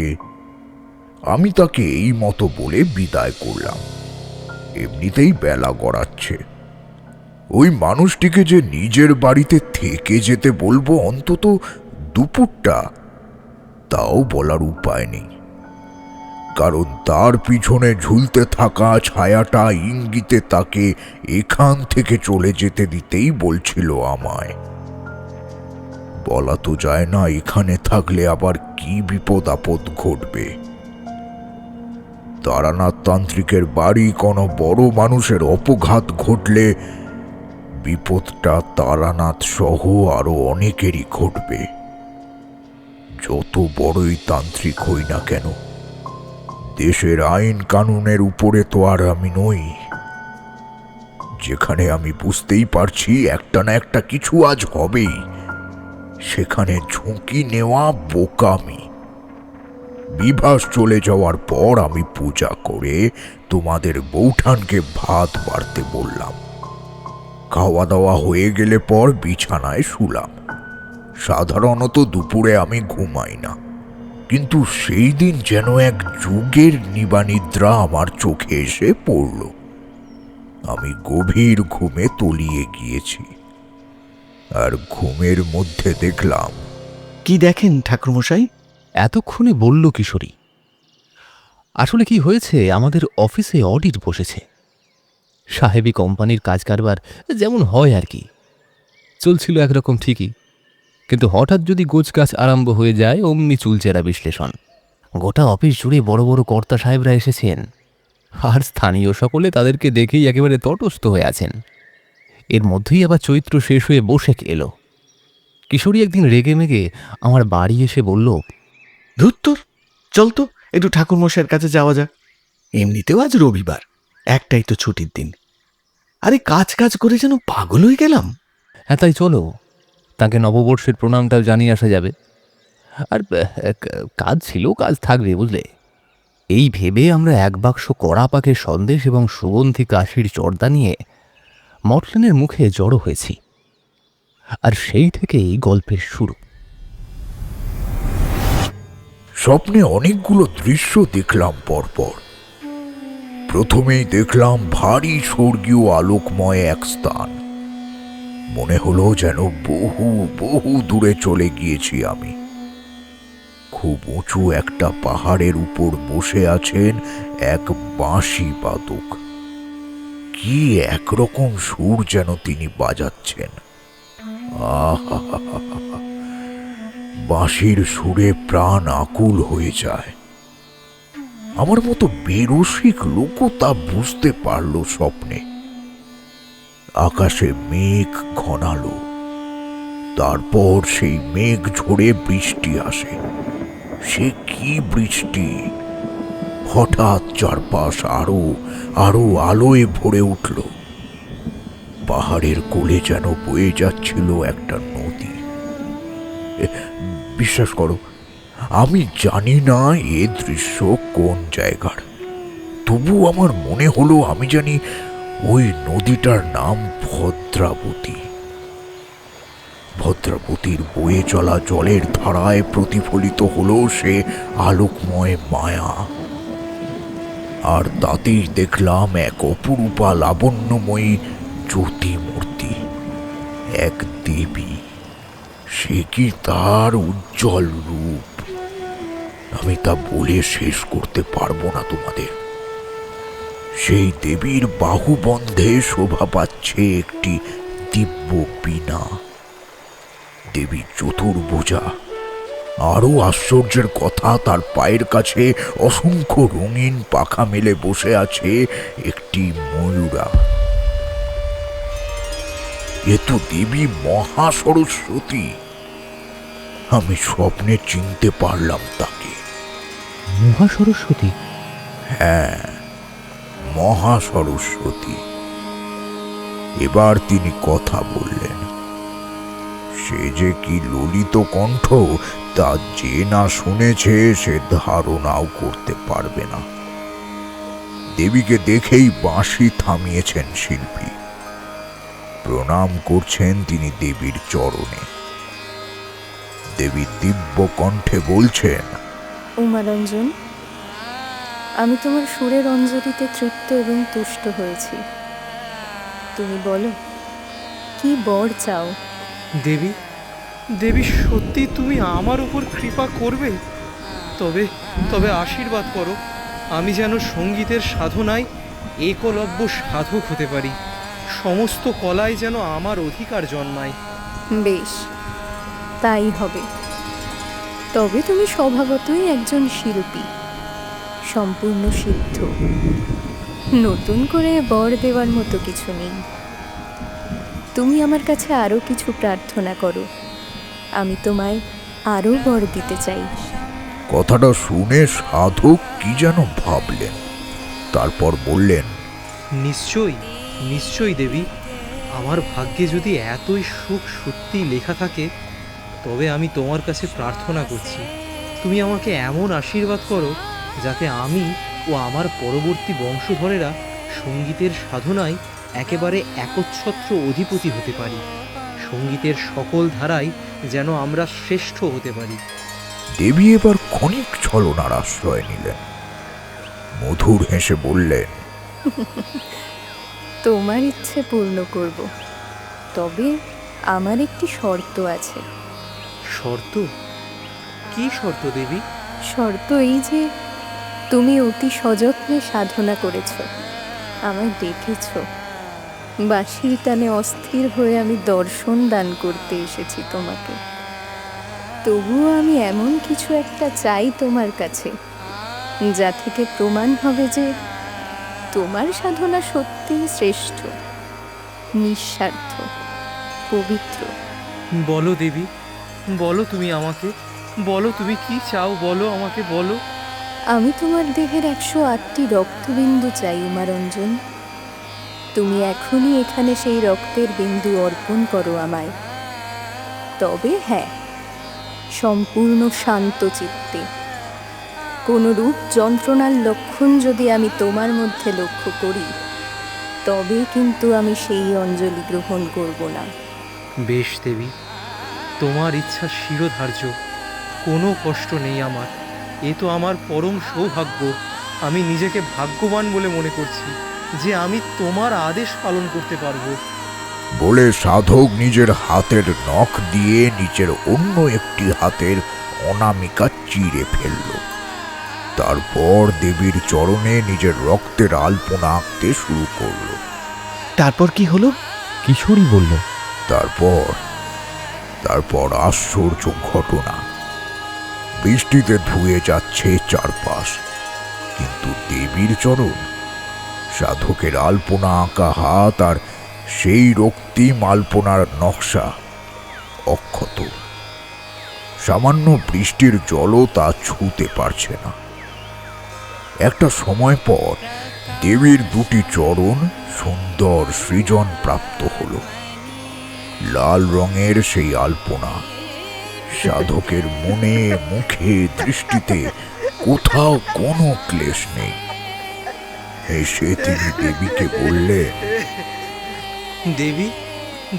আমি তাকে এই মতো বলে বিদায় করলাম। এমনিতেই বেলা গড়াচ্ছে। ওই মানুষটিকে যে নিজের বাড়িতে থেকে যেতে বলবো অন্তত দুপুরটা, তাও বলার উপায় নেই। কারণ তার পিছনে ঝুলতে থাকা ছায়াটা ইঙ্গিতে তাকে এখান থেকে চলে যেতে দিতেই বলছিল আমায়। বলা তো যায় না এখানে থাকলে আবার কি বিপদ আপদ ঘটবে। তারানাথ তান্ত্রিকের বাড়ি কোনো বড় মানুষের অপঘাত ঘটলে বিপদটা তারানাথ সহ আরো অনেকেরই ঘটবে। যত বড়ই তান্ত্রিক হই না কেন, দেশের আইন কানুনের উপরে তো আর আমি নই, যেখানে আমি বুঝতেই পারছি একটা না একটা কিছু আজ হবেই, সেখানে ঝুঁকি নেওয়া বোকামি। বিভাস চলে যাওয়ার পর আমি পূজা করে তোমাদের বৌঠানকে ভাত বাড়তে বললাম। খাওয়া দাওয়া হয়ে গেলে পর বিছানায় শুলাম। সাধারণত দুপুরে আমি ঘুমাই না, কিন্তু সেই দিন যেন এক যুগের নিবানিদ্রা আমার চোখে এসে পড়ল। আমি গভীর ঘুমে তলিয়ে গিয়েছি, আর ঘুমের মধ্যে দেখলাম। কি দেখেন ঠাকুরমশাই? এতক্ষণে বলল কিশোরী। আসলে কি হয়েছে, আমাদের অফিসে অডিট বসেছে। সাহেবী কোম্পানির কাজ কারবার যেমন হয় আর কি, চলছিল একরকম ঠিকই, কিন্তু হঠাৎ যদি গোছগাছ আরম্ভ হয়ে যায় অমনি চুলচেরা বিশ্লেষণ। গোটা অফিস জুড়ে বড় বড় কর্তা সাহেবরা এসেছেন, আর স্থানীয় সকলে তাদেরকে দেখেই একেবারে তটস্থ হয়ে আছেন। এর মধ্যেই আবার চৈত্র শেষ হয়ে বসে এলো। কিশোরী একদিন রেগে মেগে আমার বাড়ি এসে বলল, ধুত্তর, চল তো একটু ঠাকুরমশাইয়ের কাছে যাওয়া যাক। এমনিতেও আজ রবিবার, একটাই তো ছুটির দিন। আরে কাজ কাজ করে যেন পাগল হয়ে গেলাম। হ্যাঁ তাই চলো, তাকে নববর্ষের প্রণামটাও জানিয়ে আসা যাবে। আর কাজ ছিল, কাজ থাকবে বুঝলে। এই ভেবে আমরা এক বাক্স কড়া পাকের সন্দেশ এবং সুগন্ধি কাশির চর্দা নিয়ে মটলেনের মুখে জড়ো হয়েছি, আর সেই থেকেই গল্পের শুরু। স্বপ্নে অনেকগুলো দৃশ্য দেখলাম পরপর। প্রথমেই দেখলাম ভারী স্বর্গীয় আলোকময় এক স্থান। মনে হলো যেন বহু বহু দূরে চলে গিয়েছি আমি। খুব উঁচু একটা পাহাড়ের উপর বসে আছেন এক বাঁশি বাদক। কি একরকম সুর যেন তিনি বাজাচ্ছেন! আহা, বাঁশির সুরে প্রাণ আকুল হয়ে যায়। আমার মতো বেরসিক লোকও তা বুঝতে পারল স্বপ্নে। আকাশে মেঘ ঘনালো, তারপর সেই মেঘ ঝরে বৃষ্টি আসে। সে কি বৃষ্টি! হঠাৎ চারপাশ আরো আরো আলোয় ভরে উঠল। পাহাড়ের কোলে যেন বয়ে যাচ্ছিল একটা নদী। বিশ্বাস করো, আমি জানি না এ দৃশ্য কোন জায়গার, তবু আমার মনে হলো আমি জানি ওই নদীটার নাম ভদ্রাবতী। ভদ্রাবতীর বয়ে চলা জলের ধারায় প্রতিফলিত হলো সে আলোকময় মায়া, আর তাতেই দেখলাম এক অপরূপা লাবণ্যময়ী জ্যোতিমূর্তি, এক দেবী। সে কি তার উজ্জ্বল রূপ! আমি তা বলে শেষ করতে পারবো না তোমাদের। সেই দেবীর বাহুবন্ধে শোভা পাচ্ছে একটি দিব্য বীণা। দেবী চতুর্ভুজা। আরো আশ্চর্যের কথা, তার পায়ের কাছে অসংখ্য রঙিন পাখা মেলে বসে আছে একটি ময়ূরা। এ তো দেবী মহা সরস্বতী। আমি স্বপ্নে চিনতে পারলাম তাকে। মহা সরস্বতী? হ্যাঁ, মহা সরস্বতী। এবার তিনি কথা বললেন। সে যে কি ললিত কণ্ঠ, তা যে না শুনেছে সে ধারণাও করতে পারবে না। দেবীকে দেখেই বাঁশি থামিয়েছেন শিল্পী। প্রণাম করছেন তিনি দেবীর চরণে। দেবী দিব্য কণ্ঠে বলছেন, উমারঞ্জন, আমি তোমার সুরের অঞ্জলিতে তৃপ্ত এবং তুষ্ট হয়েছি। তুমি বলো, কি বর চাও? দেবী, দেবী, সত্যি তুমি আমার উপর কৃপা করবে? তবে তবে আশীর্বাদ করো, আমি যেন সঙ্গীতের সাধনায় একলব্য সাধক হতে পারি। সমস্ত কলায় যেন আমার অধিকার জন্মায়। বেশ, তাই হবে। তবে তুমি স্বভাবতই একজন শিল্পী, সম্পূর্ণ সিদ্ধ। নতুন করে বর দেওয়ার মতো কিছু নেই। তুমি আমার কাছে আরও কিছু প্রার্থনা করো, আমি তোমায় আরও বর দিতে চাই। কথাটা শুনে সাধক কি যেন ভাবলেন, তারপর বললেন, নিশ্চয়ই নিশ্চয়ই দেবী, আমার ভাগ্যে যদি এতই সুখ সত্যিই লেখা থাকে, তবে আমি তোমার কাছে প্রার্থনা করছি, তুমি আমাকে এমন আশীর্বাদ করো যাতে আমি ও আমার পরবর্তী বংশধরেরা সঙ্গীতের সাধনায় একেবারে একচ্ছত্র অধিপতি হতে পারি। সঙ্গীতের সকল ধারায় যেন আমরা শ্রেষ্ঠ হতে পারি। দেবী এবার ক্ষণিক ছলনার আশ্রয় নিলেন। মধুর হেসে বললেন, তোমার ইচ্ছে পূর্ণ করব, তবে আমার একটি শর্ত আছে। শর্ত? কি শর্ত দেবী? শর্ত এই যে তুমি অতি সযত্নে সাধনা করেছ, আমায় ডেকেছ, বাঁশির টানে অস্থির হয়ে আমি দর্শন দান করতে এসেছি তোমাকে। তবুও আমি এমন কিছু একটা চাই তোমার কাছে, যা থেকে প্রমাণ হবে যে তোমার সাধনা সত্যিই শ্রেষ্ঠ, নিঃস্বার্থ, পবিত্র। বলো দেবী, বলো তুমি আমাকে, বলো তুমি কি চাও, বলো আমাকে, বলো। আমি তোমার দেহের 108টি রক্তবিন্দু চাই উমারঞ্জন। তুমি এখনই এখানে সেই রক্তের বিন্দু অর্পণ করো আমায়। তবে হ্যাঁ, সম্পূর্ণ শান্ত চিত্তে। কোনো রূপ যন্ত্রণার লক্ষণ যদি আমি তোমার মধ্যে লক্ষ্য করি, তবে কিন্তু আমি সেই অঞ্জলি গ্রহণ করব না। বেশ দেবী, তোমার ইচ্ছা শিরোধার্য, কোনো কষ্ট নেই আমার। এ তো আমার পরম সৌভাগ্য। আমি নিজেকে ভাগ্যবান বলে মনে করছি যে আমি তোমার আদেশ পালন করতে পারবো। বলে সাধক নিজের হাতের নখ দিয়ে নিচের অন্য একটি হাতের অনামিকা চিরে ফেলল। তারপর দেবীর চরণে নিজের রক্তের আলপনা আঁকতে শুরু করল। তারপর কি হলো? কিশোরী বলল, তারপর আশ্চর্য ঘটনা। বৃষ্টিতে ধুয়ে যাচ্ছে চারপাশ, কিন্তু দেবীর চরণ, সাধকের আলপনা আঁকা হাত আর সেই রক্তিম আলপনার নকশা অক্ষত। সামান্য বৃষ্টির জলও তা ছুঁতে পারছে না। একটা সময় পর দেবীর দুটি চরণ সুন্দর সৃজন প্রাপ্ত হল। লাল রঙের সেই আলপনা, সাধকের মনে, মুখে, দৃষ্টিতে কোথাও কোনো ক্লেশ নেই। হেসে তিনি দেবীকে বললেন, দেবী,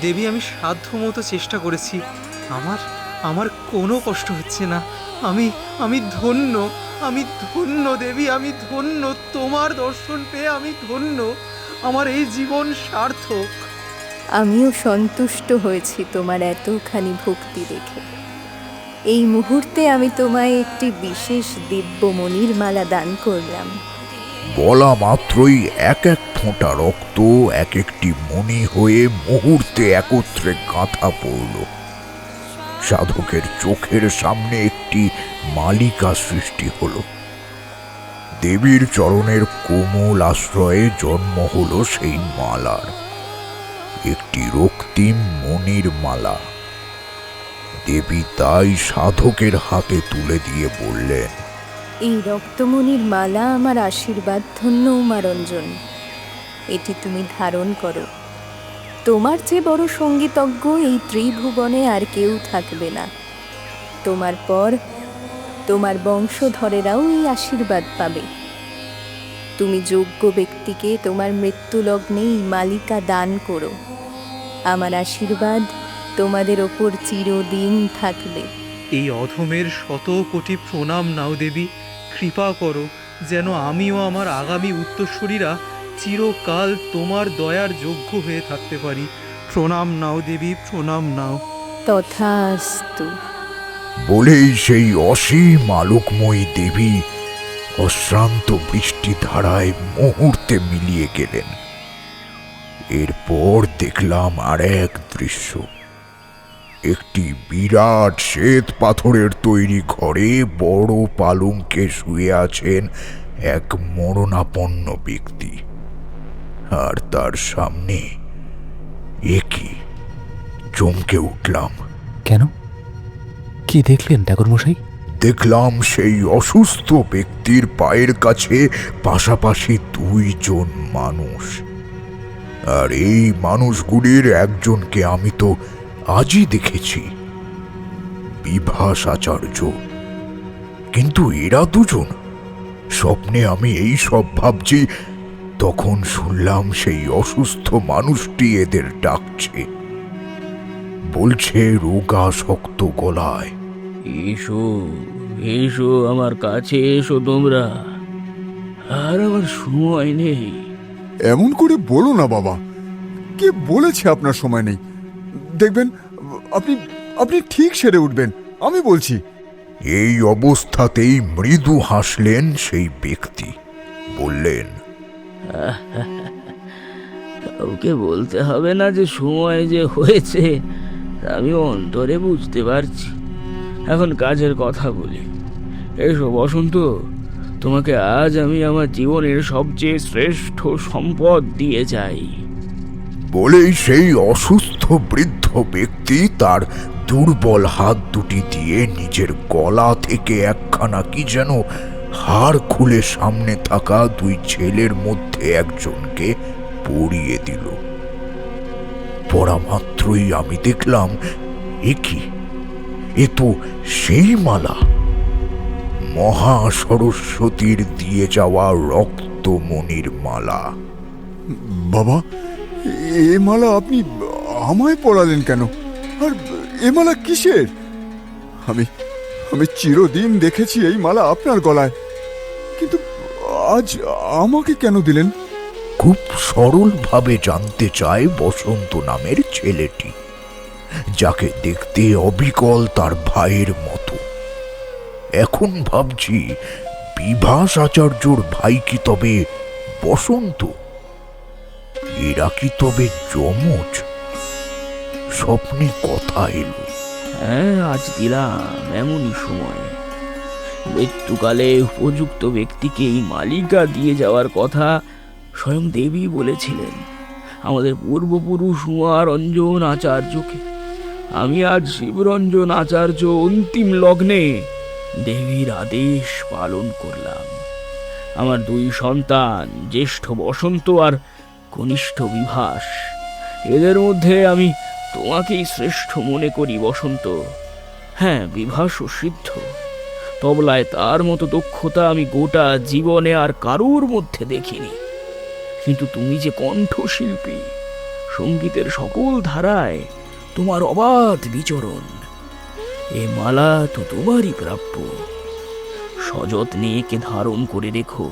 দেবী, আমি সাধ্য মতো চেষ্টা করেছি, আমার কোনো কষ্ট হচ্ছে না। আমি ধন্য, আমি ধন্য দেবী, আমি ধন্য। তোমার দর্শন পেয়ে আমি ধন্য। আমার এই জীবন সার্থক। আমিও সন্তুষ্ট হয়েছি তোমার এতখানি ভক্তি দেখে। এই মুহূর্তে আমি তোমায় একটি বিশেষ দিব্যমণির মালা দান করলাম। বলা মাত্রই এক এক ফোঁটা রক্ত এক একটি মণি হয়ে মুহূর্তে একত্রে গাঁথা পড়ল। সাধকের চোখের সামনে একটি মালিকা সৃষ্টি হল। দেবীর চরণের কোমল আশ্রয়ে জন্ম হল সেই মালার, একটি রক্তিম মণির মালা। দেবী তাই সাধকের হাতে তুলে দিয়ে বললেন, এই রক্তমণির মালা আমার আশীর্বাদ ধন্য উমারঞ্জন। এটি তুমি ধারণ করো। তোমার চেয়ে বড় সঙ্গীতজ্ঞ এই ত্রিভুবনে আর কেউ থাকবে না। তোমার পর তোমার বংশধরেরাও এই আশীর্বাদ পাবে। তুমি যোগ্য ব্যক্তিকে তোমার মৃত্যুলগ্নে এই মালিকা দান করো। আমার আশীর্বাদ তোমাদের ওপর চিরদিন থাকবে। এই অধমের শত কোটি প্রণাম নাও দেবী। কৃপা করো যেন আমিও আমার আগামী উত্তরসূরিরা চিরকাল তোমার দয়ার যোগ্য হয়ে থাকতে পারি। প্রণাম নাও দেবী, প্রণাম নাও। তথাস্তু। বলেই সেই অসীম আলোকময়ী দেবী অশ্রান্ত বৃষ্টি ধারায় মুহূর্তে মিলিয়ে গেলেন। এরপর দেখলাম আর এক দৃশ্য। একটি বিরাট শ্বেত পাথরের তৈরি ঘরে বড় পালঙ্কে শুয়ে আছেন এক মরণাপন্ন ব্যক্তি, আর তার সামনে একই। চমকে উঠলাম। কেন? কি দেখলেন ঠাকুরমশাই? দেখলাম সেই অসুস্থ ব্যক্তির পায়ের কাছে পাশাপাশি দুইজন মানুষ। আর এই মানুষগুলির একজনকে আমি তো আজই দেখেছি, বিভাস আচার্য। কিন্তু এরা দুজন, স্বপ্নে আমি এই সব ভাবছি, তখন শুনলাম সেই অসুস্থ মানুষটি এদের ডাকছে, বলছে রোগা শক্ত গলায়, এসো এসো আমার কাছে এসো তোমরা, আর আমার সময় নেই। এমন করে বলো না বাবা, কে বলেছে আপনার সময় নেই? দেখবেন আপনি আপনি ঠিক সেরে উঠবেন, আমি বলছি। এই অবস্থাতেই মৃদু হাসলেন সেই ব্যক্তি, বললেন, ওকে বলতে হবে না যে সময় যে হয়েছে, আমি অন্তরে বুঝতে পারছি। এখন কাজের কথা বলি। এসো বসন্ত, তোমাকে আজ আমি আমার জীবনের সবচেয়ে শ্রেষ্ঠ সম্পদ দিয়ে যাই। বলেই সেই অসুস্থ বৃদ্ধ ব্যক্তি তার দুর্বল হাত দুটি দিয়ে নিজের গলা থেকে একখানা কি যেন হাড় খুলে সামনে থাকা দুই ছেলের মধ্যে একজনকে পরিয়ে দিল। পড়া মাত্রই আমি দেখলাম, এ কি, এ তো সেই মালা, মহা সরস্বতীর দিয়ে যাওয়া রক্তমণির মালা। বাবা, এ মালা আপনি আমায় পড়ালেন কেন? আর এ মালা কিসের? আমি আমি চিরদিন দেখেছি এই মালা আপনার গলায়, কিন্তু আজ আমাকে কেন দিলেন? খুব সরলভাবে জানতে চায় বসন্ত নামের ছেলেটি, যাকে দেখতে অবিকল তার ভাইয়ের মতো। এখন ভাবছি, বিভাস আচার্যর ভাই কি তবে বসন্ত? এরা কি তবে যমজ? স্বপ্নে কথা এলো। হ্যাঁ, আজ দিলাম এমনই সময়। মৃত্যুকালে উপযুক্ত ব্যক্তিকে এই মালিকা দিয়ে যাওয়ার কথা স্বয়ং দেবী বলেছিলেন আমাদের পূর্বপুরুষ উমারঞ্জন আচার্যকে। আমি আজ শিবরঞ্জন আচার্য অন্তিম লগ্নে দেবীর আদেশ পালন করলাম। আমার দুই সন্তান, জ্যেষ্ঠ বসন্ত আর কনিষ্ঠ বিভাস, এদের মধ্যে আমি তোমাকেই শ্রেষ্ঠ মনে করি বসন্ত। হ্যাঁ, বিভাসও সিদ্ধ, তবলায় তার মতো দক্ষতা আমি গোটা জীবনে আর কারুর মধ্যে দেখিনি। কিন্তু তুমি যে কণ্ঠশিল্পী, সঙ্গীতের সকল ধারায় তোমার অবাধ বিচরণ, এ মালা তো তোমারই প্রাপ্য। সযত্নে একে ধারণ করে রেখো।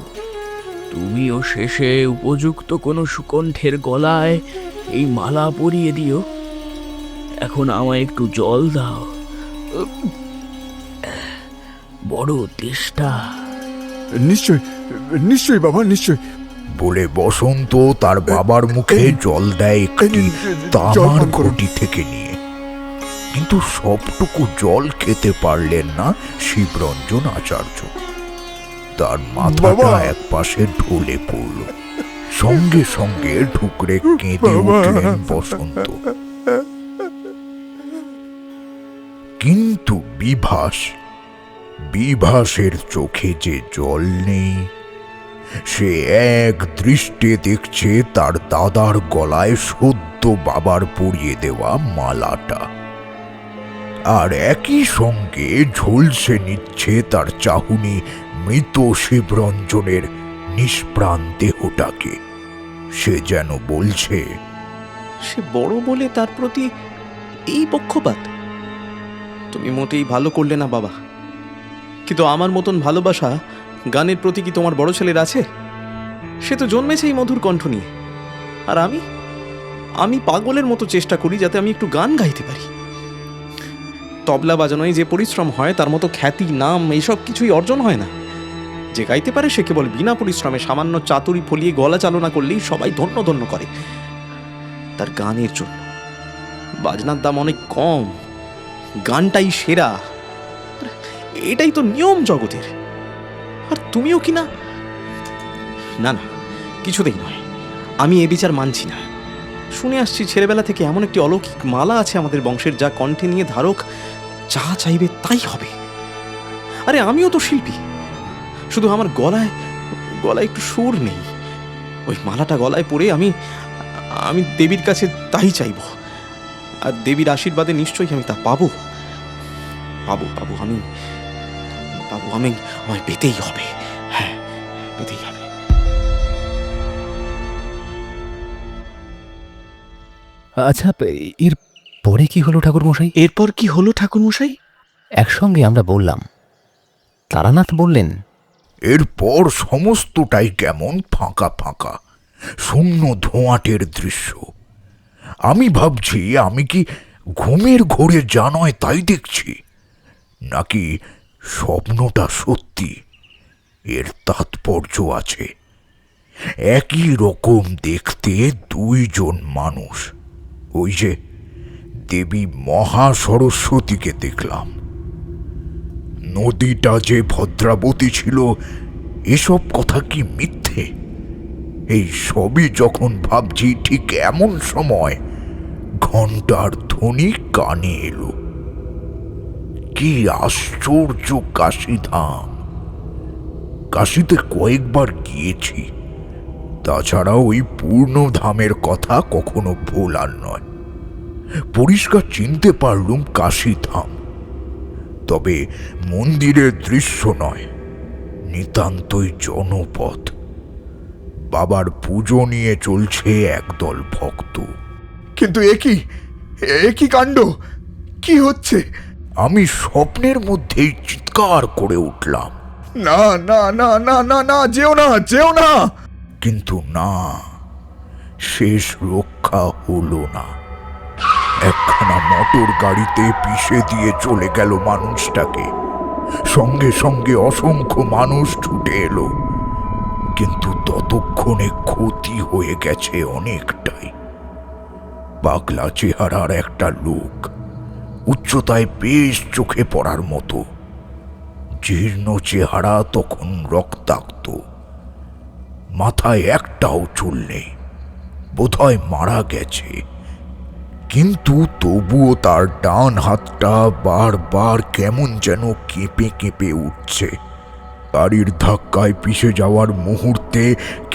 তুমিও শেষে উপযুক্ত কোনো সুকণ্ঠের গলায় এই মালা পরিয়ে দিও। এখন আমায় একটু জল দাও, বড় তেষ্টা। নিশ্চয় নিশ্চয় বাবা, নিশ্চয়। বলে বসন্ত তার বাবার মুখে জল দেয় একটি তামার ঘটি থেকে নিয়ে। কিন্তু সবটুকু জল খেতে পারলেন না শিবরঞ্জন আচার্য। তার মাথাটা এক পাশে ঢলে পড়ল। সঙ্গে সঙ্গে ঢুকরে কেঁদে উঠলেন বসন্ত। কিন্তু বিভাসের চোখে যে জল নেই। সে এক দৃষ্টে দেখছে তার দাদার গলায় সদ্য বাবার পরিয়ে দেওয়া মালাটা, আর একই সঙ্গে ঝলসে নিচ্ছে তার চাহুনি মৃত শিবরঞ্জনের নিষ্প্রাণ দেহটাকে। সে যেন বলছে, সে বড় বলে তার প্রতি এই পক্ষপাত? তুমি মোটেই ভালো করলে না বাবা। কিন্তু আমার মতন ভালোবাসা গানের প্রতি কি তোমার বড় ছেলের আছে? সে তো জন্মেছে এই মধুর কণ্ঠ নিয়ে, আর আমি পাগলের মতো চেষ্টা করি যাতে আমি একটু গান গাইতে পারি। তবলা বাজানোয় যে পরিশ্রম হয় তার মতো খ্যাতি, নাম এইসব কিছুই অর্জন হয় না। যে গাইতে পারে সে কেবল বিনা পরিশ্রমে সামান্য চাতুরি ফলিয়ে গলা চালনা করলেই সবাই ধন্য ধন্য করে তার গানের জন্য। বাজনার দাম অনেক কম, গানটাই সেরা, এটাই তো নিয়ম জগতের। আর তুমিও কি না? না না, কিছুতেই নয়, আমি এ বিচার মানছি না। শুনে আসছি ছেলেবেলা থেকে এমন একটি অলৌকিক মালা আছে আমাদের বংশের, যা কণ্ঠে নিয়ে ধারক যা চাইবে তাই হবে। আরে আমিও তো শিল্পী, শুধু আমার গলায় গলায় একটু সুর নেই। ওই মালাটা গলায় পরে আমি দেবীর কাছে তাই চাইব, আর দেবীর আশীর্বাদে নিশ্চয়ই আমি তা পাবো পাবো পাবো আমি পাবো, আমায় পেতেই হবে, হ্যাঁ পেতেই হবে। আচ্ছা, এর পরে কি হলো ঠাকুরমশাই? এরপর কি হলো ঠাকুরমশাই? একসঙ্গে আমরা বললাম। তারানাথ বললেন, এরপর সমস্তটাই কেমন ফাঁকা ফাঁকা, শূন্য ধোঁয়াটের দৃশ্য। আমি ভাবছি আমি কি ঘুমের ঘোরে যা নয় তাই দেখছি, নাকি স্বপ্নটা সত্যি। এর তাৎপর্য আছে। একই রকম দেখতে দুইজন মানুষ। ওই যে দেবী মহা সরস্বতীকে দেখলাম, নদীটা যে ভদ্রাবতী ছিল, এসব কথা কি মিথ্যে? এই সবই যখন ভাবছি, ঠিক এমন সময় ঘন্টার ধ্বনি কানে এলো। কি আশ্চর্য কাশীধাম! কাশীতে কয়েকবার গিয়েছি, তাছাড়া ওই পূর্ণধামের কথা কখনো ভোলার নয়। পরিষ্কার চিনতে পারলুম কাশীধাম, তবে মন্দিরের দৃশ্য নয়, নিতান্তই জনপদ। বাবার পুজো নিয়ে চলছে একদল ভক্ত। কিন্তু একই কাণ্ড! কি হচ্ছে? আমি স্বপ্নের মধ্যেই চিৎকার করে উঠলাম, না না না না না না, যেও না, যেও না! কিন্তু না, শেষ রক্ষা হলো না। একখানা মোটর গাড়িতে পিষে দিয়ে চলে গেল মানুষটাকে। সঙ্গে সঙ্গে অসংখ্য মানুষ ছুটে এলো, কিন্তু ততক্ষণে ক্ষতি হয়ে গেছে অনেকটাই। পাগলা চেহারার একটা লোক, উচ্চতায় বেশ চোখে পড়ার মতো, জীর্ণ চেহারা, তখন রক্তাক্ত, মাথায় একটাও চুল নেই, বোধহয় মারা গেছে। কিন্তু তবুও তার ডান হাতটা বারবার কেমন যেন কেঁপে কেঁপে উঠছে। গাড়ির ধাক্কায় পিষে যাওয়ার মুহূর্তে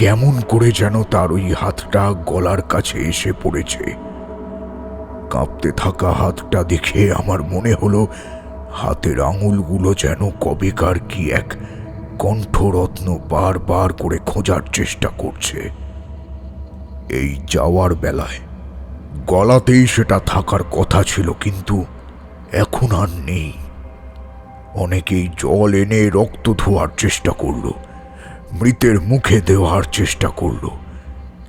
কেমন করে যেন তার ওই হাতটা গলার কাছে এসে পড়েছে। কাঁপতে থাকা হাতটা দেখে আমার মনে হলো হাতের আঙুলগুলো যেন কবেকার কি এক কণ্ঠরত্ন বারবার করে খোঁজার চেষ্টা করছে। এই যাওয়ার বেলায় গলাতেই সেটা থাকার কথা ছিল, কিন্তু এখন আর নেই। অনেকেই জল এনে রক্ত ধোয়ার চেষ্টা করলো, মৃতের মুখে দেওয়ার চেষ্টা করলো,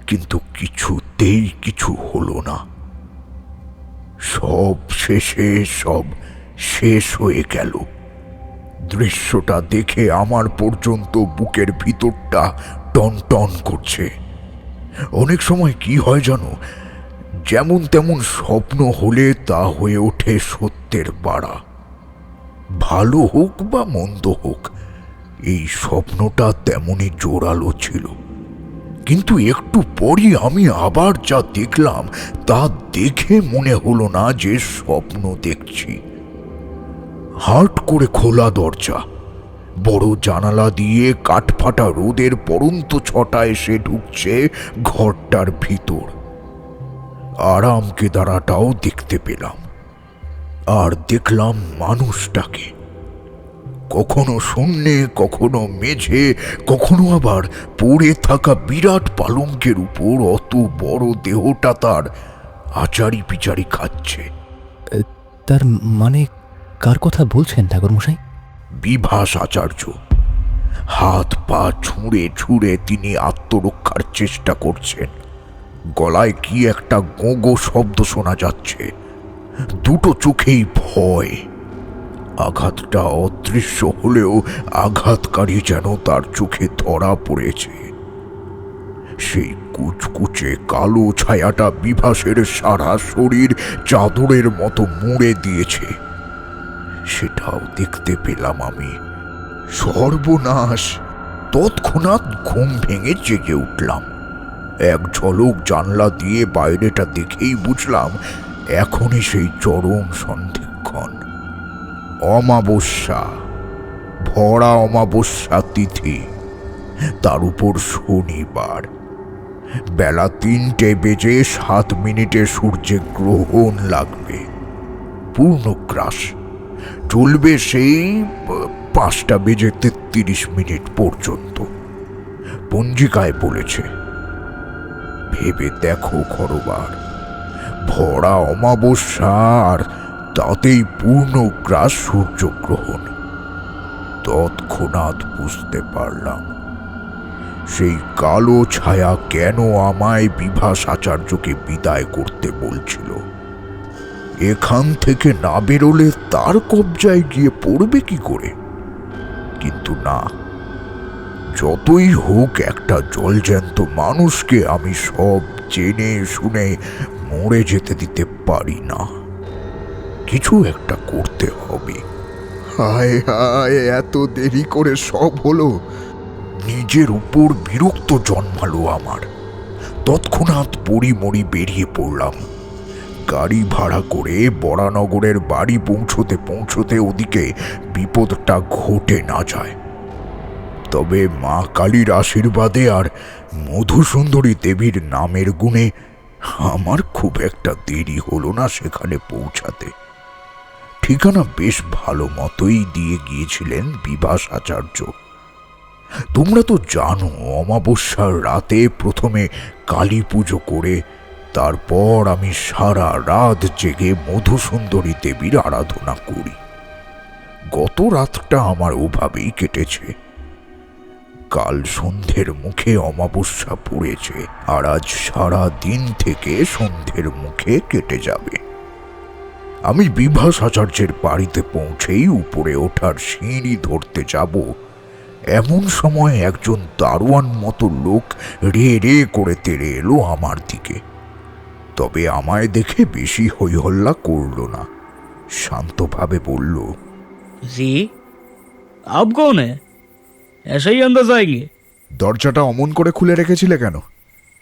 কিন্তু কিছুতেই কিছু হলো না। সব শেষে সব শেষ হয়ে গেল। দৃশ্যটা দেখে আমার পর্যন্ত বুকের ভিতরটা টন টন করছে। অনেক সময় কি হয় জানো, যেমন তেমন স্বপ্ন হলে তা হয়ে ওঠে সত্যের বাড়া। ভালো হোক বা মন্দ হোক, এই স্বপ্নটা তেমনই জোরালো ছিল। কিন্তু একটু পরই আমি আবার যা দেখলাম তা দেখে মনে হলো না যে স্বপ্ন দেখছি। হাট করে খোলা দরজা, বড় জানালা দিয়ে কাঠফাটা রোদের পরন্ত ছটা এসে ঢুকছে ঘরটার ভিতর। আরাম কেদারাটাও দেখতে পেলাম, আর দেখলাম মানুষটাকে, কখনো শূন্যে, কখনো মেঝে, কখনো আবার পড়ে থাকা বিরাট পালঙ্কের উপর অত বড় দেহটা তার আচারি পিচারি খাচ্ছে। তার মানে কার কথা বলছেন ঠাকুরমশাই? বিভাস আচার্য। হাত পা ছুঁড়ে ছুঁড়ে তিনি আত্মরক্ষার চেষ্টা করছেন। গলায় কি একটা গোঁগো শব্দ শোনা যাচ্ছে, দুটো চোখেই ভয়। আঘাতটা অদৃশ্য হলেও আঘাতকারী যেন তার চোখে ধরা পড়েছে। সেই কুচকুচে কালো ছায়াটা বিভাসের সারা শরীর চাদরের মতো মুড়ে দিয়েছে, সেটাও দেখতে পেলাম আমি। সর্বনাশ! তৎক্ষণাৎ ঘুম ভেঙে জেগে উঠলাম। এক ঝলক জানলা দিয়ে বাইরেটা দেখেই বুঝলাম এখনই সেই চরম সন্ধিক্ষণ। অমাবস্যা, ভরা অমাবস্যা তিথি, তার উপর শনিবার, বেলা 3:07 সূর্যে গ্রহণ লাগবে। পূর্ণগ্রাস চলবে সেই 5:33 পর্যন্ত পঞ্জিকায় বলেছে। ভেবে দেখো খরবার, ভরা অমাবস্যা আর তাতেই পূর্ণগ্রাস সূর্যগ্রহণ। তৎক্ষণাৎ বুঝতে পারলাম সেই কালো ছায়া কেন আমায় বিভাস আচার্যকে বিদায় করতে বলছিল। এখান থেকে না বেরোলে তার কবজায় গিয়ে পড়বে কি করে? কিন্তু না, যতই হোক একটা জলজ্যান্ত মানুষকে আমি সব জেনে শুনে মরে যেতে দিতে পারি না। কিছু একটা করতে হবে। হায় হায়, এত দেরি করে সব হলো। নিজের উপর বিরক্ত জন্মালো আমার। তৎক্ষণাৎ পড়ি বেরিয়ে পড়লাম। গাড়ি ভাড়া করে বরানগরের বাড়ি পৌঁছতে ওদিকে বিপদটা ঘটে না যায়। তবে মা কালীর আশীর্বাদে আর মধুসুন্দরী দেবীর নামের গুণে আমার খুব একটা দেরি হলো না সেখানে পৌঁছাতে। ঠিকানা বেশ ভালো মতোই দিয়ে গিয়েছিলেন বিভাস আচার্য। তোমরা তো জানো, অমাবস্যার রাতে প্রথমে কালী পুজো করে তারপর আমি সারা রাত জেগে মধুসুন্দরী দেবীর আরাধনা করি। গত রাতটা আমার ওভাবেই কেটেছে। কাল সন্ধ্যের মুখে অমাবস্যা পড়েছে, আর আজ সারা দিন থেকে সন্ধ্যের মুখে কেটে যাবে। আমি বিভাস আচার্যের বাড়িতে পৌঁছেই উপরে ওঠার সিঁড়ি ধরতে যাব, এমন সময় একজন দারোয়ান মতো লোক রে রে করে তেড়ে এলো আমার দিকে। তবে আমায় দেখে বেশি হইহল্লা করল না, শান্তভাবে বলল, जी आप कौन है? ऐसे ही अंदर जाएंगे? দরজাটা অমন করে খুলে রেখেছিলে কেন?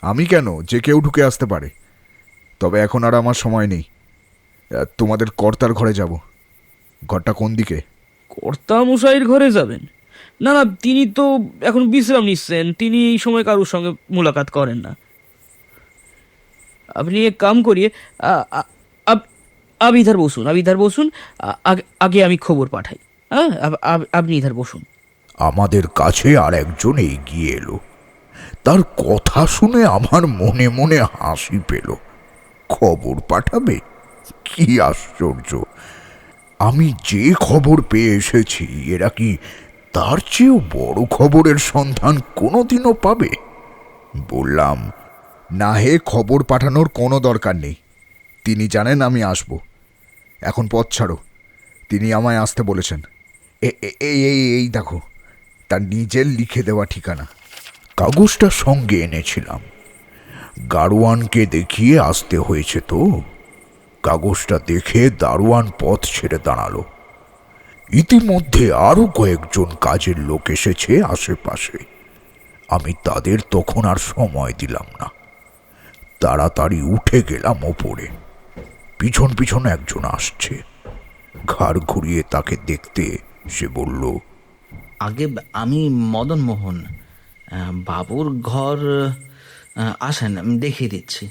আমি কেন, যে কেউ ঢুকে আসতে পারে। তবে এখন আর আমার সময় নেই, তোমাদের কর্তার ঘরে যাব। ঘরটা কোন দিকে? কর্তা মশাইয়ের ঘরে যাবেন? না না, তিনি তো এখন বিশ্রাম নিচ্ছেন। তিনি এই সময় কারোর সঙ্গে মুলাকাত করেন না। আপনি এক কাম করিয়ে आप इधर बसुन। আগে আমি খবর পাঠাই। হ্যাঁ, আপনি ইধার বসুন। আমাদের কাছে আর একজন এগিয়ে এলো। তার কথা শুনে আমার মনে মনে হাসি পেল। খবর পাঠাবে? কি আশ্চর্য! আমি যে খবর পেয়ে এসেছি, এরা কি তার চেয়েও বড় খবরের সন্ধান কোনোদিনও পাবে? বললাম, না হে, খবর পাঠানোর কোনো দরকার নেই। তিনি জানেন আমি আসব। এখন পথ ছাড়ো। তিনি আমায় আসতে বলেছেন। এই দেখো, তার নিজের লিখে দেওয়া ঠিকানা। কাগজটা সঙ্গে এনেছিলাম। গাড়োয়ানকে দেখিয়ে আসতে হয়েছে তো। কাগজটা দেখে দারোয়ান পথ ছেড়ে দাঁড়ালো। ইতিমধ্যে আরো কয়েকজন কাজের লোক এসেছে আশেপাশে। আমি তাদের তখন আর সময় দিলাম না, তাড়াতাড়ি উঠে গেলাম ওপরে। পিছন পিছন একজন আসছে। ঘাড় ঘুরিয়ে তাকে দেখতে সে বলল, আগে আমি মদন মোহন, বাবুর ঘর আসেন, আমি দেখিয়ে দিচ্ছি।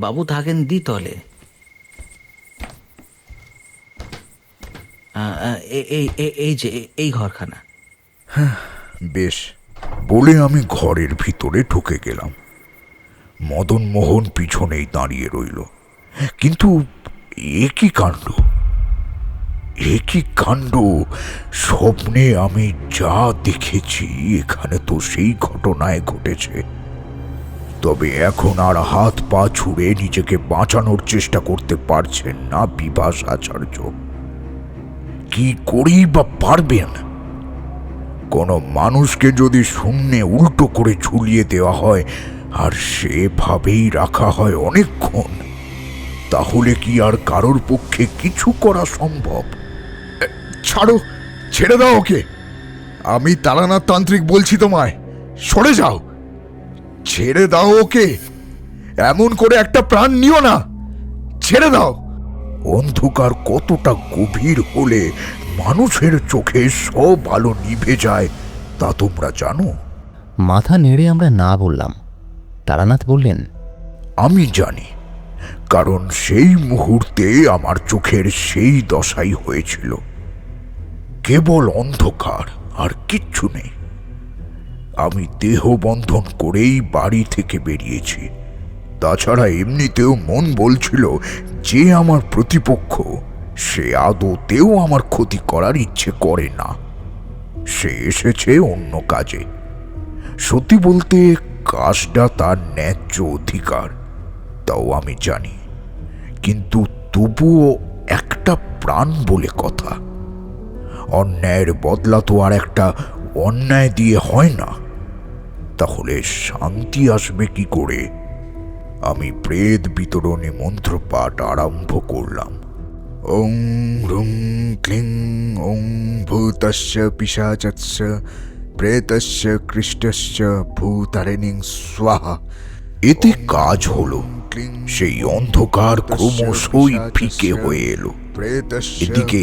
বাবু থাকেন দ্বিতলে। এই যে এই ঘরখানা। হ্যাঁ, বেশ। বলে আমি ঘরের ভিতরে ঢুকে গেলাম। মদন মোহন পিছনেই দাঁড়িয়ে রইল। কিন্তু এ কি কাণ্ড! স্বপ্নে আমি যা দেখেছি এখানে তো সেই ঘটনায় ঘটেছে। তবে এখন আর হাত পা ছুঁড়ে নিজেকে বাঁচানোর চেষ্টা করতে পারছেন না বিভাস আচার্য। কি করেই বা পারবেন? কোনো মানুষকে যদি শূন্যে উল্টো করে ঝুলিয়ে দেওয়া হয় আর সেভাবেই রাখা হয় অনেকক্ষণ, তাহলে কি আর কারোর পক্ষে কিছু করা সম্ভব? ছাড়ো, ছেড়ে দাও ওকে। আমি তারানাথ তান্ত্রিক বলছি তোমায়, সরে যাও। ছেড়ে দাও ওকে। এমন করে একটা প্রাণ নিও না, ছেড়ে দাও। অন্ধকার কতটা গভীর হলে মানুষের চোখে সব আলো নিভে যায় তা তোমরা জানো? মাথা নেড়ে আমরা না বললাম। তারানাথ বললেন, আমি জানি, কারণ সেই মুহূর্তে আমার চোখের সেই দশাই হয়েছিল। কেবল অন্ধকার, আর কিচ্ছু নেই। আমি দেহ বন্ধন করেই বাড়ি থেকে বেরিয়েছি। তাছাড়া এমনিতেও মন বলছিল যে আমার প্রতিপক্ষ, সে আদতেও আমার ক্ষতি করার ইচ্ছে করে না। সে এসেছে অন্য কাজে। সত্যি বলতে কাজটা তার ন্যায্য অধিকার, তাও আমি জানি। কিন্তু তবুও একটা প্রাণ বলে কথা। অন্যায়ের বদলা তো আর একটা অন্যায় দিয়ে হয় না। তাহলে শান্তি আসবে কি করে? আমি প্রেত বিতরণী মন্ত্রপাঠ আরম্ভ করলাম। ওং রুং ক্লিং ওং ভূতস্য পিশাচস্য প্রেতস্য কৃষ্টস্য ভূতারিণীং স্বাহা। এতে কাজ হলো, সেই অন্ধকার ক্রমশই ফিকে হয়ে এলো। এদিকে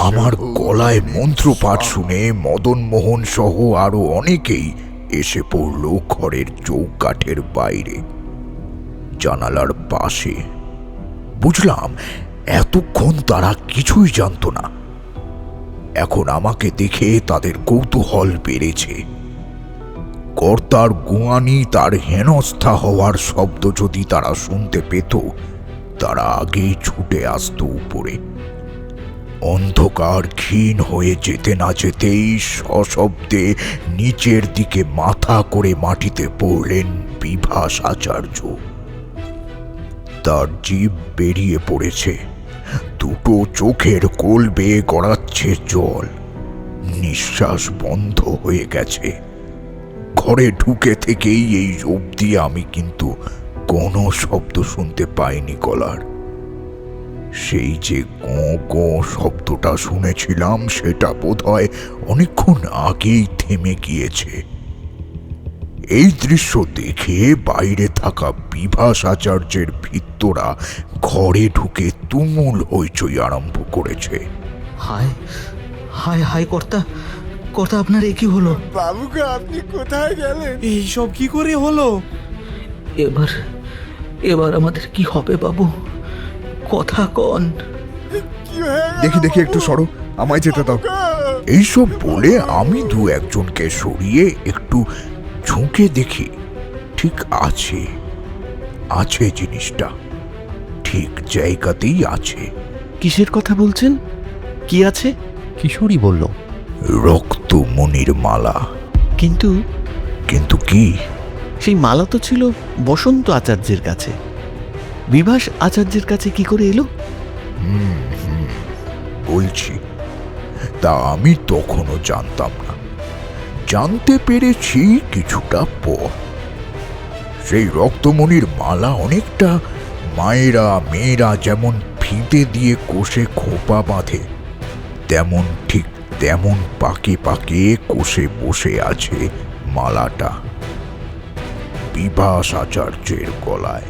আমার গলায় মন্ত্রপাঠ শুনে মদন মোহন সহ আরো অনেকেই এসে পড়ল ঘরের চৌকাঠের বাইরে, জানালার পাশে। বুঝলাম এতক্ষণ তারা কিছুই জানতো না। এখন আমাকে দেখে তাদের কৌতূহল বেড়েছে। কর্তার গুয়ানি তার হেনস্থা হওয়ার শব্দ যদি তারা শুনতে পেত, তারা আগেই ছুটে আসতো উপরে। অন্ধকার ক্ষীণ হয়ে যেতে না যেতেই সশব্দে নিচের দিকে মাথা করে মাটিতে পড়লেন বিভাস আচার্য। তার জিভ বেরিয়ে পড়েছে, দুটো চোখের কোল বেয়ে গড়াচ্ছে জল, নিঃশ্বাস বন্ধ হয়ে গেছে। ঘরে ঢুকে থেকেই এই অবধি আমি কিন্তু কোনো শব্দ শুনতে পাইনি গলার। সেই যে গো গো শব্দটা শুনেছিলাম, সেটা বোধহয় অনেকক্ষণ আগেই থেমে গিয়েছে। এই দৃশ্য দেখে বাইরে থাকা বিভাস আচার্যের ভৃত্যরা ঘরে ঢুকে তুমুল হইচই আরম্ভ করেছে। হায় হায় হায় কর্তা, কর্তা আপনার এ কি হলো? বাবুকে আপনি কোথায় গেলেন? এইসব কি করে হলো? এবার এবার আমাদের কি হবে বাবু? কথা কন। দেখি দেখি একটু সরো, আমায় যেতে দাও। এইসব বলে আমি দু একজনকে সরিয়ে একটু ঝুঁকে দেখি। ঠিক আছে, আছে জিনিসটা, ঠিক জায়গাতেই আছে। কিসের কথা বলছেন? কি আছে? কিশোরী বলল, রক্তমণির মালা। কিন্তু কিন্তু কি? সেই মালা তো ছিল বসন্ত আচার্যের কাছে। বিভাস আচার্যের কাছে কি করে এলো? বলছি, তা আমি তখনও জানতাম না। জানতে পেরেছি কিছুটা পর। সেই রক্তমণির মালা অনেকটা মায়েরা মেয়েরা যেমন ফিতে দিয়ে কোষে খোপা বাঁধে, তেমন ঠিক তেমন পাকে পাকে কোষে বসে আছে মালাটা বিভাস আচার্যের গলায়।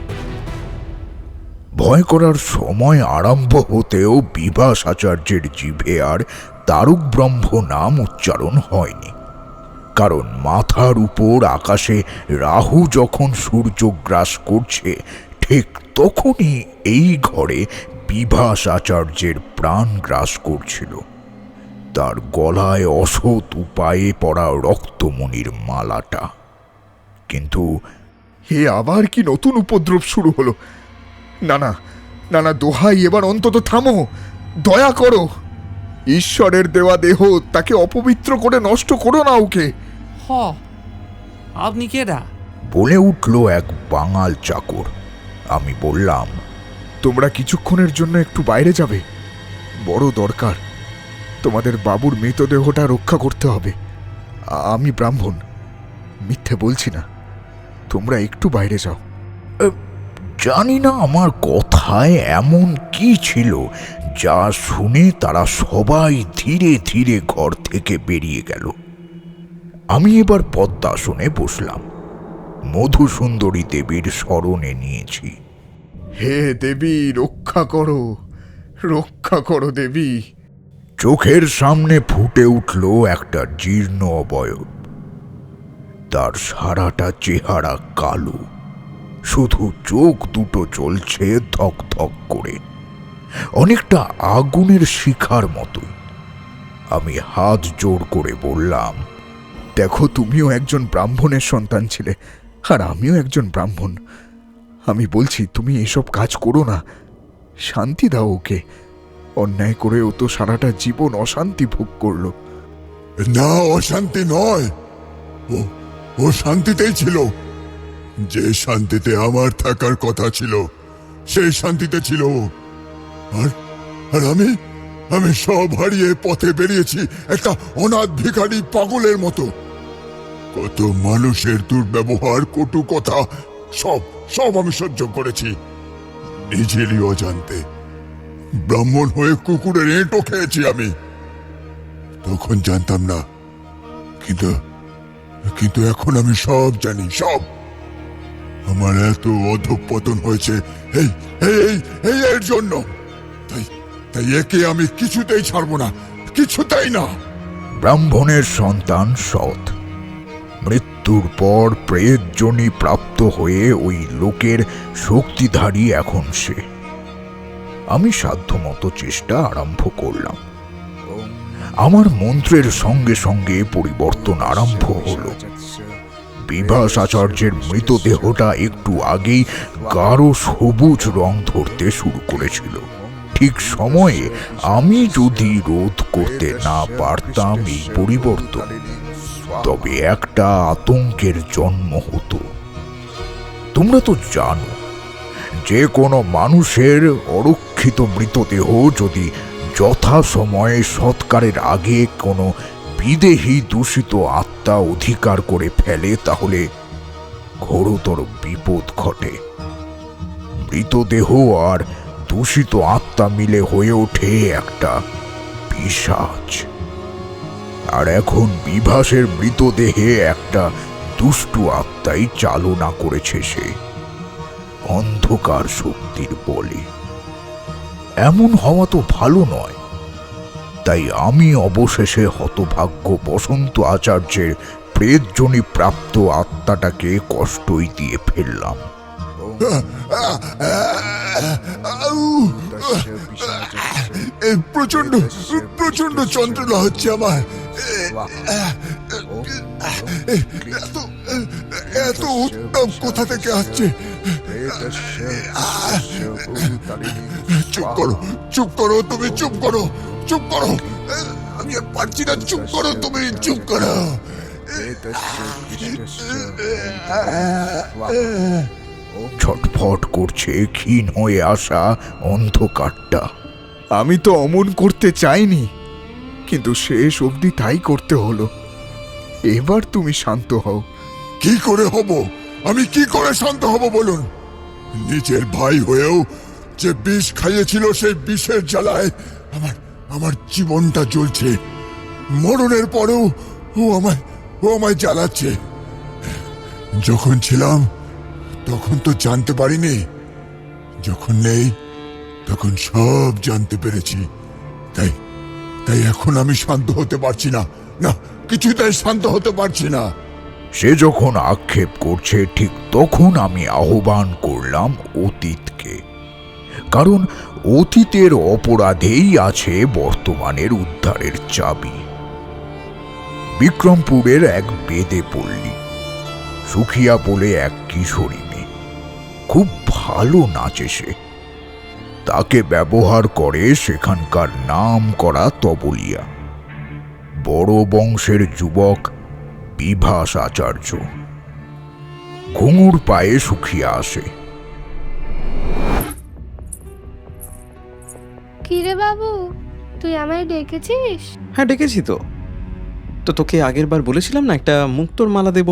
ভয় করার সময় আরম্ভ হতেও বিভাস আচার্যের জিভে আর তারক ব্রহ্ম নাম উচ্চারণ হয়নি। কারণ মাথার উপর আকাশে রাহু যখন সূর্য গ্রাস করছে, ঠিক তখনই এই ঘরে বিভাস আচার্যের প্রাণ গ্রাস করছিল। তার গলায় অসৎ উপায়ে পড়া রক্তমণির মালাটা। কিন্তু হে, আবার কি নতুন উপদ্রব শুরু হলো? না না না না, দোহাই, এবার অন্তত থামো, দয়া করো। ঈশ্বরের দেওয়া দেহ, তাকে অপবিত্র করে নষ্ট করো না ওকে। হ, আপনি কেডা? বলে উঠল এক বাঙাল চাকর। আমি বললাম, তোমরা কিছুক্ষণের জন্য একটু বাইরে যাবে, বড় দরকার। তোমাদের বাবুর মৃতদেহটা রক্ষা করতে হবে। আমি ব্রাহ্মণ, মিথ্যে বলছি না। তোমরা একটু বাইরে যাও। জানি না আমার কথায় এমন কি ছিল যা শুনে তারা সবাই ধীরে ধীরে ঘর থেকে বেরিয়ে গেল। আমি এবার পদ্মাসনে বসলাম, মধুসুন্দরী দেবীর শরণে নিয়েছি। হে দেবী, রক্ষা করো, রক্ষা করো দেবী। চোখের সামনে ফুটে উঠল একটা জীর্ণ অবয়ব। তার সারাটা চেহারা কালো, শুধু চোখ দুটো জ্বলছে ধক ধক করে, অনেকটা আগুনের শিখার মতোই। আমি হাত জোড় করে বললাম, দেখো, তুমিও একজন ব্রাহ্মণের সন্তান ছিলে, আর আমিও একজন ব্রাহ্মণ। আমি বলছি, তুমি এসব কাজ করো না, শান্তি দাও ওকে। অন্যায় করে ও তো সারাটা জীবন অশান্তি ভোগ করলো। না, অশান্তি নয়, ও ও শান্তিতেই ছিল। যে শান্তিতে আমার থাকার কথা ছিল সেই শান্তিতে ছিল ও। আর আর আমি আমি সব হারিয়ে পথে বেরিয়েছি একটা অনাথ ভিখারি পাগলের মতো। কত মানুষের দুর্ব্যবহার, কটু কথা, সব সব আমি সহ্য করেছি নিজেরই অজান্তে। ব্রাহ্মণ হয়ে কুকুরের এঁটো খেয়েছি আমি, তখন জানতাম না, কিন্তু কিন্তু এখন আমি সব জানি, সব। আমার এত অধঃপতন হয়েছে এই এই এই এর জন্য। তাই তাই একে আমি কিছুতেই ছাড়বো না, কিছুতেই না। ব্রাহ্মণের সন্তান সৎ, মৃত্যুর পর প্রেতজনি প্রাপ্ত হয়ে ওই লোকের শক্তিধারী এখন সে। আমি সাধ্যমতো চেষ্টা আরম্ভ করলাম। আমার মন্ত্রের সঙ্গে সঙ্গে পরিবর্তন আরম্ভ হলো। বিভাস আচার্যের মৃতদেহটা একটু আগেই গাঢ় সবুজ রং ধরতে শুরু করেছিল। ঠিক সময়ে আমি যদি রোধ করতে না পারতাম এই পরিবর্তন, তবে একটা আতঙ্কের জন্ম হতো। তোমরা তো জানো, যে কোনো মানুষের অরক্ষিত মৃতদেহ যদি যথাসময়ে সৎকারের আগে কোনো বিদেহী দূষিত আত্মা অধিকার করে ফেলে, তাহলে ঘোরতর বিপদ ঘটে। মৃতদেহ আর দূষিত আত্মা মিলে হয়ে ওঠে একটা পিশাচ। আর এখন বিভাসের মৃতদেহে একটা দুষ্টু আত্মাই চালনা করেছে সে, অন্ধকার শক্তির বলে। এমন হওয়া তো ভালো নয়। তাই আমি অবশেষে হতভাগ্য বসন্ত আচার্যের প্রেতজনি প্রাপ্ত আত্মাটাকে কষ্টই দিয়ে ফেললাম। প্রচন্ড প্রচন্ড যন্ত্রণা হচ্ছে আমার। এত উত্তাপ কোথা থেকে আসছে? চুপ করো, চুপ করো, তুমি চুপ করো, চুপ করো। আমি আর পারছি না, চুপ করো, তুমি চুপ করো। ছটফট করছে ক্ষীণ হয়ে আসা অন্ধকারটা। আমি তো অমন করতে চাইনি, কিন্তু শেষ অবধি তাই করতে হলো। এবার তুমি শান্ত হও। কি করে হব? আমি কি করে শান্ত হব বলুন? নিজের ভাই হয়েও যে বিষ খাইয়েছিল, সেই বিষের জ্বালায় আমার জীবনটা জ্বলছে। মরণের পরেও ও আমায় জ্বালাচ্ছে। যখন ছিলাম তখন তো জানতে পারিনি, যখন নেই তখন সব জানতে পেরেছি। তাই এখন আমি শান্ত হতে পারছি না, না, কিছুতেই শান্ত হতে পারছি না। সে যখন আক্ষেপ করছে, ঠিক তখন আমি আহ্বান করলাম অতীতকে। কারণ অতীতের অপরাধেই আছে বর্তমানের উদ্ধারের চাবি। বিক্রমপুরের এক বেদে পল্লী, সুখিয়া বলে এক কিশোরী মেয়ে, খুব ভালো নাচে সে। তাকে ব্যবহার করে সেখানকার নাম করা তবলিয়া বড় বংশের যুবক বিভাস আচার্য। ঘুঙুর পায়ে সুখিয়া আসে। কিরে বাবু, তুই আমায় ডেকেছিস? হ্যাঁ, ডেকেছি তো। তো তোকে আগের বার বলেছিলাম না একটা মুক্তোর মালা দেব,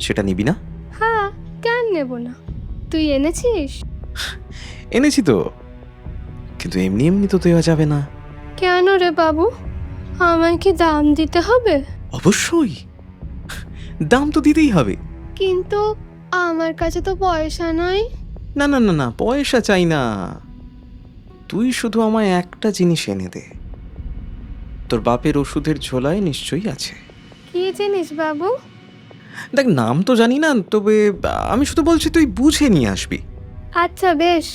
সেটা নিবি না? হ্যাঁ, কেন নেব না? তুই এনেছিস? এনেছি তো, কিন্তু এমনি এমনি তো দেওয়া যাবে না। কেন রে বাবু, আমায় কি দাম দিতে হবে? অবশ্যই, দাম তো দিতেই হবে। কিন্তু আমার কাছে তো পয়সা নাই। না না না না, পয়সা চাই না। তুই শুধু আমায় একটা জিনিস এনে দে। তোর বাপের ওষুধের ঝোলায় নিশ্চয়ই আছে। কি জিনিস বাবু? দেখ, নাম তো জানি না, তবে আমি শুধু বলছি তুই বুঝে নিয়ে আসবি। আচ্ছা বেশ,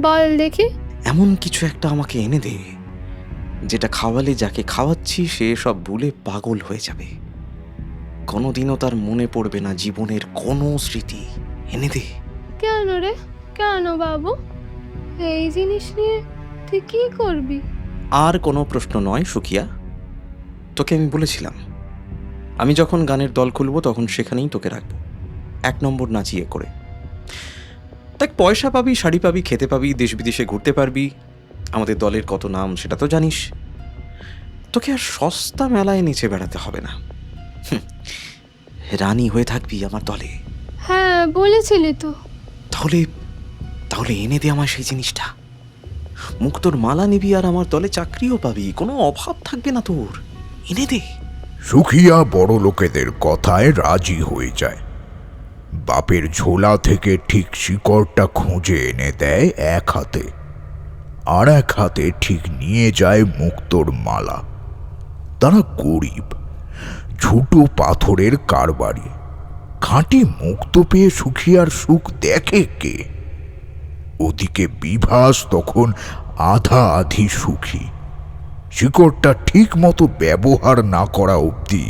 বল দেখি। এমন কিছু একটা আমাকে এনে দে যেটা খাওয়ালে যাকে খাওয়াচ্ছি সে সব ভুলে পাগল হয়ে যাবে, কোনোদিনও তার মনে পড়বে না জীবনের কোনো স্মৃতি। এনে দে। কেন রে, কেন বাবু? এই জিনিস নিয়ে তুই কি করবি? আর কোনো প্রশ্ন নয় সুখিয়া, তোকে আমি বলেছিলাম আমি যখন গানের দল খুলবো তখন সেখানেই তোকে রাখবো, 1 নম্বর নাচিয়ে করে। দেখ, পয়সা পাবি, শাড়ি পাবি, খেতে পাবি, দেশ বিদেশে ঘুরতে পারবি, আমাদের দলের কত নাম সেটা তো জানিস। তোকে আর সস্তা মেলায় নিচে বেড়াতে হবে না, রানী হয়ে থাকবি আমার দলে। হ্যাঁ বলেছিলি তো। তাহলে তাহলে এনে দে আমার সেই জিনিসটা। মুক্তোর মালা নিবি আর আমার দলে চাকরিও পাবি, কোনো অভাব থাকবে না তোর। এনে দে। সুখিয়া বড় লোকেদের কথায় রাজি হয়ে যায়। বাপের ঝোলা থেকে ঠিক শিকড়টা খুঁজে এনে দেয় এক হাতে, আর এক হাতে ঠিক নিয়ে যায় মুক্তোর মালা। তারা গরিব, ঝুটো পাথরের কারবারি। খাঁটি মুক্তো পেয়ে সুখিয়ার সুখ দেখে কে? ওদিকে বিভাস তখন আধা আধি সুখী। শিকড়টা ঠিক মতো ব্যবহার না করা অবধি,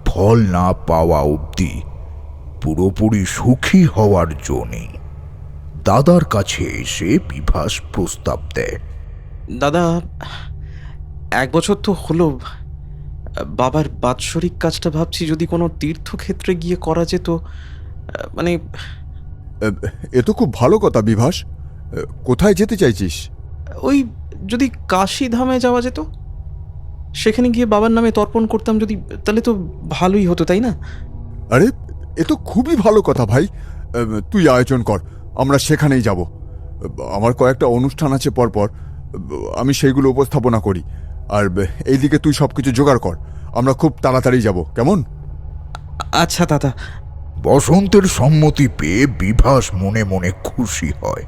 ফল না পাওয়া অবধি পুরোপুরি সুখী হওয়ার জন্যে দাদার কাছে এসে বিভাস প্রস্তাব দেয়। দাদা, 1 বছর তো হলো, বাবার বাৎসরিক কাজটা ভাবছি যদি কোনো তীর্থক্ষেত্রে গিয়ে করা যেত। মানে এ তো খুব ভালো কথা বিভাস। কোথায় যেতে চাইছিস? ওই যদি কাশী ধামে যাওয়া যেত, সেখানে গিয়ে বাবার নামে তর্পণ করতাম যদি, তাহলে তো ভালোই হতো, তাই না? আরে এ তো খুবই ভালো কথা ভাই। তুই আয়োজন কর, আমরা সেখানেই যাব। আমার কয়েকটা অনুষ্ঠান আছে পরপর, আমি সেইগুলো উপস্থাপনা করি। আর এইদিকে তুই সব কিছু জোগাড় কর, আমরা খুব তাড়াতাড়ি যাব, কেমন? আচ্ছা দাদা। বসন্তের সম্মতি পেয়ে বিভাস মনে মনে খুশি হয়।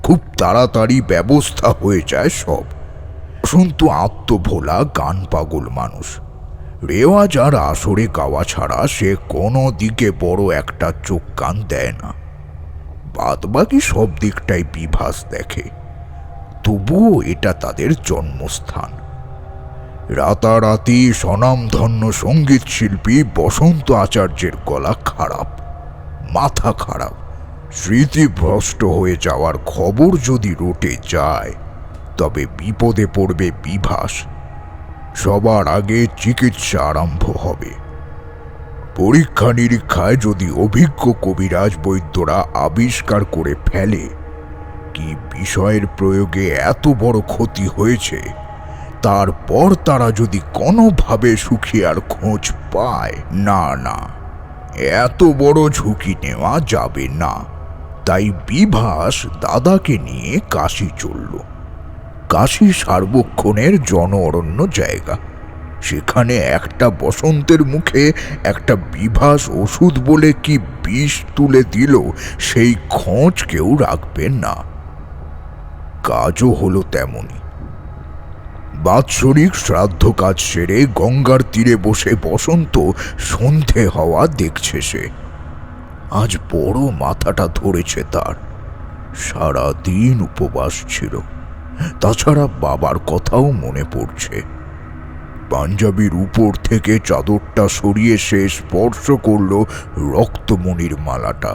খুব তাড়াতাড়ি ব্যবস্থা হয়ে যায় সব। বসন্ত আত্মভোলা গান পাগল মানুষ। রেওয়াজ আর আসরে গাওয়া ছাড়া সে কোনো দিকে বড় একটা চোখ কান দেয় না। বাদবাকি সব দিকটাই বিভাস দেখে। তবুও এটা তাদের জন্মস্থান। রাতারাতি স্বনামধন্য সঙ্গীত শিল্পী বসন্ত আচার্যের গলা খারাপ, মাথা খারাপ, স্মৃতিভ্রষ্ট হয়ে যাওয়ার খবর যদি রটে যায় তবে বিপদে পড়বে বিভাস। সবার আগে চিকিৎসা আরম্ভ হবে। পরীক্ষা নিরীক্ষায় যদি অভিজ্ঞ কবিরাজ বৈদ্যরা আবিষ্কার করে ফেলে কি বিষয়ের প্রয়োগে এত বড় ক্ষতি হয়েছে, তারপর তারা যদি কোনোভাবে সুখিয়ার খোঁজ পায়, না না, এত বড় ঝুঁকি নেওয়া যাবে না। তাই বিভাস দাদাকে নিয়ে কাশী চলল। কাশী সার্বক্ষণের জন অরণ্য জায়গা। সেখানে একটা বসন্তের মুখে একটা বিভাস ওষুধ বলে কি বিষ তুলে দিল সেই খোঁজ কেউ রাখবে না। কাজও হলো তেমনি। বাৎসরিক শ্রাদ্ধ কাজ সেরে গঙ্গার তীরে বসে বসন্ত সন্ধে হওয়া দেখছে সে। আজ বড় মাথাটা ধরেছে তার। সারাদিন উপবাস ছিল, তাছাড়া বাবার কথাও মনে পড়ছে। পাঞ্জাবির উপর থেকে চাদরটা সরিয়ে সে স্পর্শ করল রক্তমণির মালাটা।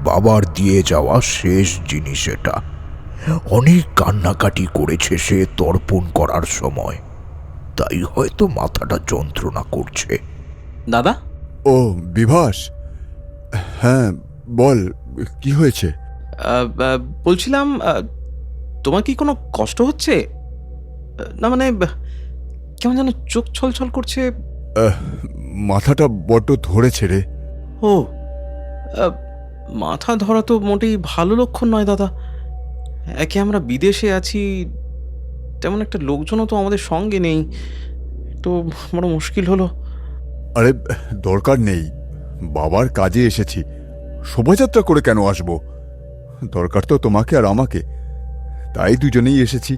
বাবার দিয়ে যাওয়া শেষ জিনিস এটা। অনেক কান্নাকাটি করেছে সে তর্পণ করার সময়, তাই হয়তো মাথাটা যন্ত্রণা করছে। দাদা। ও বিভাস, হ্যাঁ বল, কি হয়েছে? বলছিলাম, তোমার কি কোনো কষ্ট হচ্ছে? না মানে কেমন যেন চোখ ছলছল করছে। মাথাটা বড্ড ধরেছে রে। ও, মাথা ধরা তো মোটেই ভালো লক্ষণ নয় দাদা। একে আমরা বিদেশে আছি, তেমন একটা লোকজনও তো আমাদের সঙ্গে নেই, তো বড় মুশকিল হলো। আরে দরকার নেই, বাবার কাজে এসেছি, শোভাযাত্রা করে কেন আসবো? দরকার তো তোমাকে আর আমাকে, তাই দুজনেই এসেছি।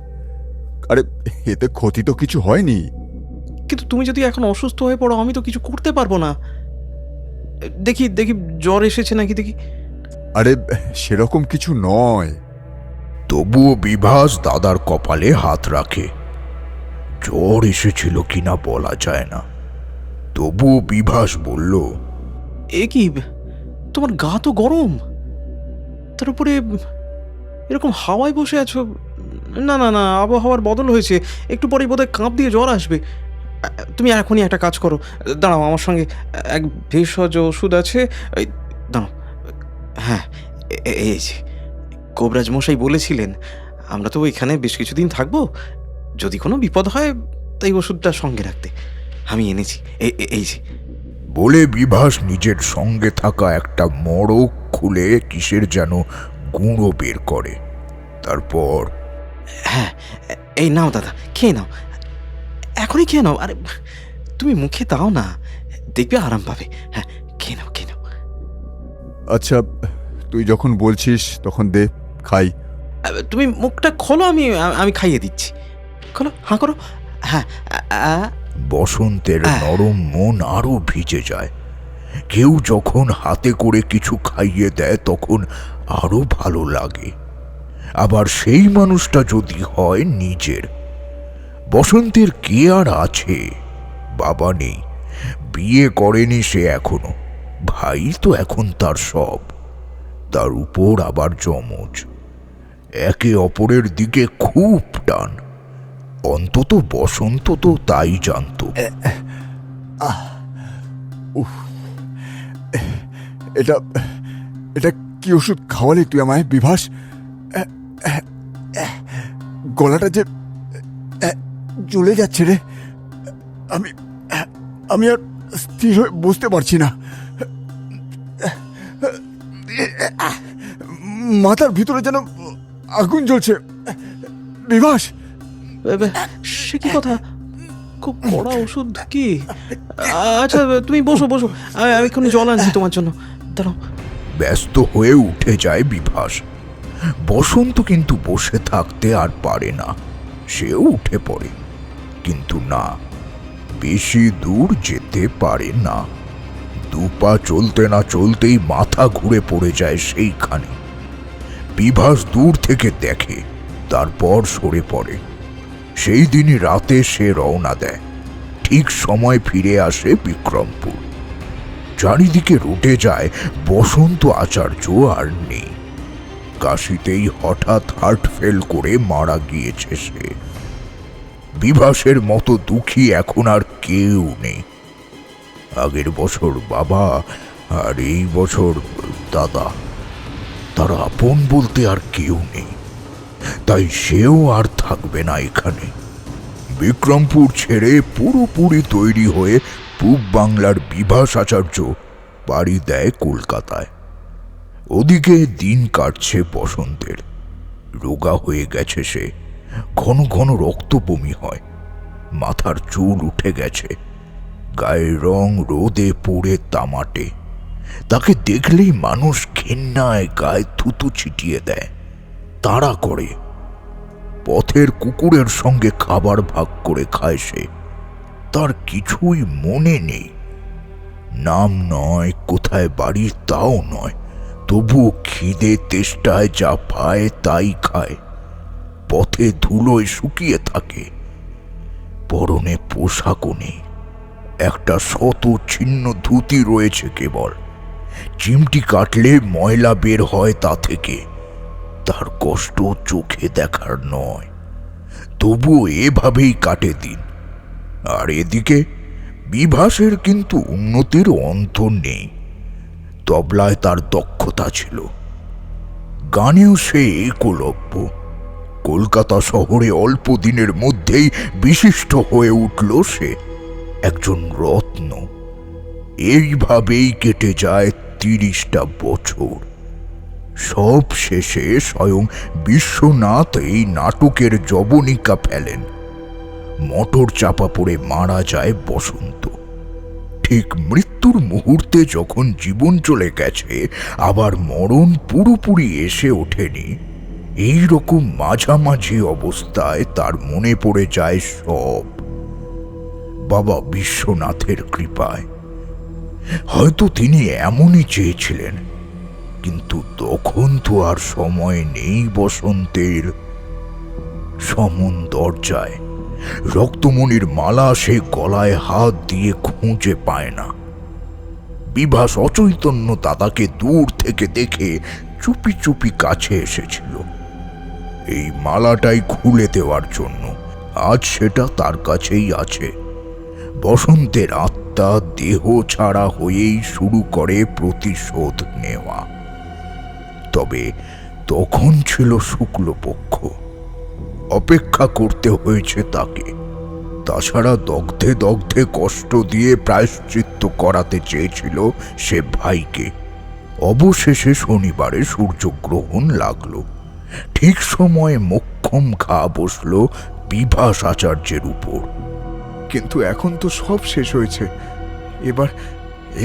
আরে এতে ক্ষতি তো কিছু হয়নি। কিন্তু তুমি যদি এখন অসুস্থ হয়ে পড়ো আমি তো কিছু করতে পারবো না। দেখি দেখি জ্বর এসেছে নাকি দেখি। আরে সেরকম কিছু নয়। তবুও বিভাস দাদার কপালে হাত রাখে। জ্বর এসেছিল কিনা বলা যায় না, তবুও বিভাস বলল, এ কি, তোমার গা তো গরম, তার উপরে এরকম হাওয়ায় বসে আছো। না না না, আবহাওয়ার বদল হয়েছে, একটু পরেই বোধহয় কাঁপ দিয়ে জ্বর আসবে। তুমি এখনই একটা কাজ করো, দাঁড়াও, আমার সঙ্গে এক ভেষজ ওষুধ আছে, দাঁড়াও। হ্যাঁ, এই যে কবিরাজ মশাই বলেছিলেন আমরা তো এখানে বেশ কিছুদিন থাকবো, যদি কোনো বিপদ হয় তাই ওষুধটা সঙ্গে রাখতে, আমি এনেছি। এই যে। বলে বিভাস নিজের সঙ্গে থাকা একটা মড়ক খুলে কিসের যেন গুঁড়ো বের করে। তারপর, হ্যাঁ, এই নাও দাদা, খেয়ে নাও, এখনই খেয়ে নাও। আরে তুমি মুখে দাও না, দেখবে আরাম পাবে। হ্যাঁ, খেয়ে নাও খেয়ে নাও। আচ্ছা, তুই যখন বলছিস তখন দে, খাই। তুমি মুখটা খোলো, আমি আমি খাইয়ে দিচ্ছি। খোলো, হাঁ করো। হ্যাঁ। বসন্তের নরম মন আরো ভিজে যায়। কেউ যখন হাতে করে কিছু খাইয়ে দেয় তখন আরো ভালো লাগে, আবার সেই মানুষটা যদি হয় নিজের। বসন্তের কে আর আছে, বাবা নেই, বিয়ে করেনি সে এখনো, ভাই তো এখন তার সব, তার উপর আবার যমজ, একে অপরের দিকে খুব টান। অন্তত বসন্ত তো তাই জানত। এটা এটা কি ওষুধ খাওয়ালি তুই আমায় বিভাস? গলাটা যে জ্বলে যাচ্ছে রে, আমি আমি আর স্থির হয়ে বসতে পারছি না। মাথার ভিতরে যেন আগুন জ্বলছে। বিভাস, সে কি কথা, খুব কড়া ওষুধ কি? আচ্ছা তুমি বসো বসো, আমি এক্ষুনি জল আনছি তোমার জন্য, দাঁড়াও। ব্যস্ত হয়ে উঠে যায় বিভাস। বসন্ত কিন্তু বসে থাকতে আর পারে না, সেও উঠে পড়ে, কিন্তু না, বেশি দূর যেতে পারে না। দুপা চলতে না চলতেই মাথা ঘুরে পড়ে যায় সেইখানে। বিভাস দূর থেকে দেখে, তারপর সরে পড়ে। সেই দিনই রাতে সে রওনা দেয়। ঠিক সময় ফিরে আসে বিক্রমপুর। চারিদিকে রটে যায় বসন্ত আচার্য আর নেই। কাশিতেই হঠাৎ হার্ট ফেল করে মারা গিয়েছে সে। বিভাসের মতো দুঃখী এখন আর কেউ নেই। আগের বছর বাবা আর এই বছর দাদা, তার আপন বলতে আর কেউ নেই, তাই সেও আর থাকবে না এখানে। বিক্রমপুর ছেড়ে পুরোপুরি তৈরি হয়ে পূব বাংলার বিভাস আচার্য পাড়ি দেয় কলকাতায়। ওদিকে দিন কাটছে বসন্তের। রোগা হয়ে গেছে সে, ঘন ঘন রক্ত বমি হয়, মাথার চুল উঠে গেছে, গায়ের রং রোদে পুড়ে তামাটে। তাকে দেখলেই মানুষ ঘেন্নায় গায়ে থুতু ছিটিয়ে দেয়, তাড়া করে। পথের কুকুরের সঙ্গে খাবার ভাগ করে খায় সে। তার কিছুই মনে নেই, নাম নয়, কোথায় বাড়ি তাও নয়, তবুও খিদে তেষ্টায় যা পায় তাই খায়। পথে ধুলোয় শুকিয়ে থাকে, পরনে পোশাকও নেই, একটা শত ছিন্ন ধুতি রয়েছে কেবল। চিমটি কাটলে ময়লা বের হয় তা থেকে, তার কষ্ট চোখে দেখার নয়, তবুও এভাবেই কাটে দিন। আর এদিকে বিভাসের কিন্তু উন্নতির অন্ত নেই। তবলায় তার দক্ষতা ছিল, গানেও সে একলব্য। কলকাতা শহরে অল্প দিনের মধ্যেই বিশিষ্ট হয়ে উঠল সে, একজন রত্ন। এইভাবেই কেটে যায় 30টা বছর। সব শেষে স্বয়ং বিশ্বনাথ এই নাটকের জবনিকা ফেলেন। মোটর চাপা পড়ে মারা যায় বসন্ত। ঠিক মৃত্যুর মুহূর্তে যখন জীবন চলে গেছে, আবার মরণ পুরোপুরি এসে ওঠেনি, এই রকম মাঝামাঝি অবস্থায় তার মনে পড়ে যায় সব। বাবা বিশ্বনাথের কৃপায়। হয়তো তিনি এমনই চেয়েছিলেন, কিন্তু তখন তো আর সময় নেই বসন্তের। সমন দরজায়, রক্তমণির মালা সে গলায় হাত দিয়ে খুঁজে পায় না। বিভা সচৈতন্য দাদাকে দূর থেকে দেখে চুপি চুপি কাছে এসেছিল এই মালাটাই খুলে দেওয়ার জন্য। আজ সেটা তার কাছেই আছে। বসন্তের আত্মা দেহ ছাড়া হয়েই শুরু করে প্রতিশোধ নেওয়া। তবে তখন ছিল শুক্লপক্ষ, অপেক্ষা করতে হয়েছে তাকে। তাছাড়া দগ্ধে দগ্ধে কষ্ট দিয়ে প্রায়শ্চিত্ত করাতে চেয়েছিল সে ভাইকে। অবশেষে শনিবারে সূর্যগ্রহণ লাগলো। ঠিক সময়ে মোক্ষম ঘা বসল বিভাস আচার্যের উপর। কিন্তু এখন তো সব শেষ হয়েছে। এবার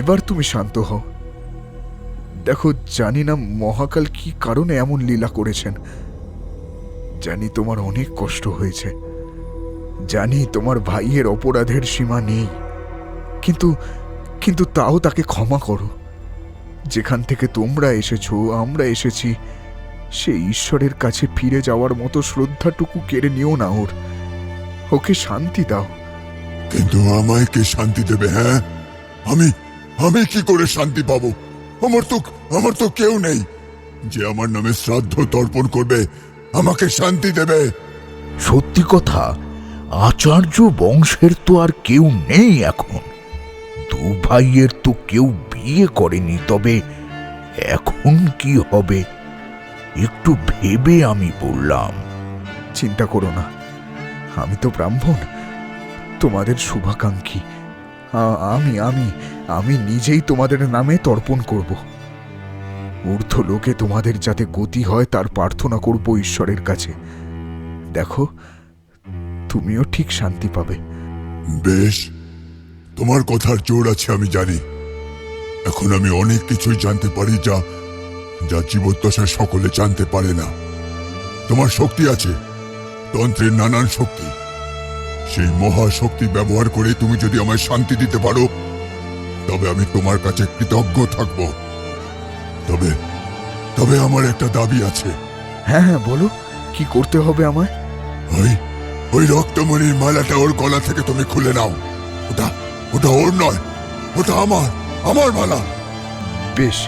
এবার তুমি শান্ত হও। দেখো, জানি না মহাকাল কি কারণে এমন লীলা করেছেন। জানি তোমার অনেক কষ্ট হয়েছে, জানি তোমার ভাইয়ের অপরাধের সীমা নেই, কিন্তু কিন্তু তাও তাকে ক্ষমা করো। যেখান থেকে তোমরা এসেছো, আমরা এসেছি, সেই ঈশ্বরের কাছে ফিরে যাওয়ার মতো শ্রদ্ধাটুকু কেড়ে নিও না ওর। ওকে শান্তি দাও। কিন্তু আমায় কে শান্তি দেবে? হ্যাঁ, আমি আমি কি করে শান্তি পাবো? আমার তো কেউ নেই যে আমার নামে শ্রাদ্ধ তর্পণ করবে, আমাকে শান্তি দেবে। সত্যি কথা, আচার্য বংশের তো আর কেউ নেই এখন। দু ভাইয়ের তো কেউ বিয়ে করেনি। তবে এখন কি হবে একটু ভেবে আমি বললাম, চিন্তা করো না, আমি তো ব্রাহ্মণ, তোমাদের শুভাকাঙ্ক্ষী। আমি আমি আমি নিজেই তোমাদের নামে তর্পণ করব। ঊর্ধ্ব লোকে তোমাদের যাতে গতি হয় তার প্রার্থনা করব ঈশ্বরের কাছে। দেখো, তুমিও ঠিক শান্তি পাবে। বেশ, তোমার কথার জোর আছে আমি জানি। এখন আমি অনেক কিছুই জানতে পারি যা যা জীবদ্দশায় সকলে জানতে পারে না। তোমার শক্তি আছে, তন্ত্রের নানান শক্তি। সেই মহাশক্তি ব্যবহার করে তুমি যদি আমায় শান্তি দিতে পারো, তবে আমি তোমার কাছে কৃতজ্ঞ থাকব। তবে তবে আমার একটা দাবি আছে। হ্যাঁ হ্যাঁ, বলো, কি করতে হবে আমায়? ওই রক্তমণির মালাটা ওর গলা থেকে তুমি খুলে নাও। ওটা ওর নয়, ওটা আমার মালা। বেশ,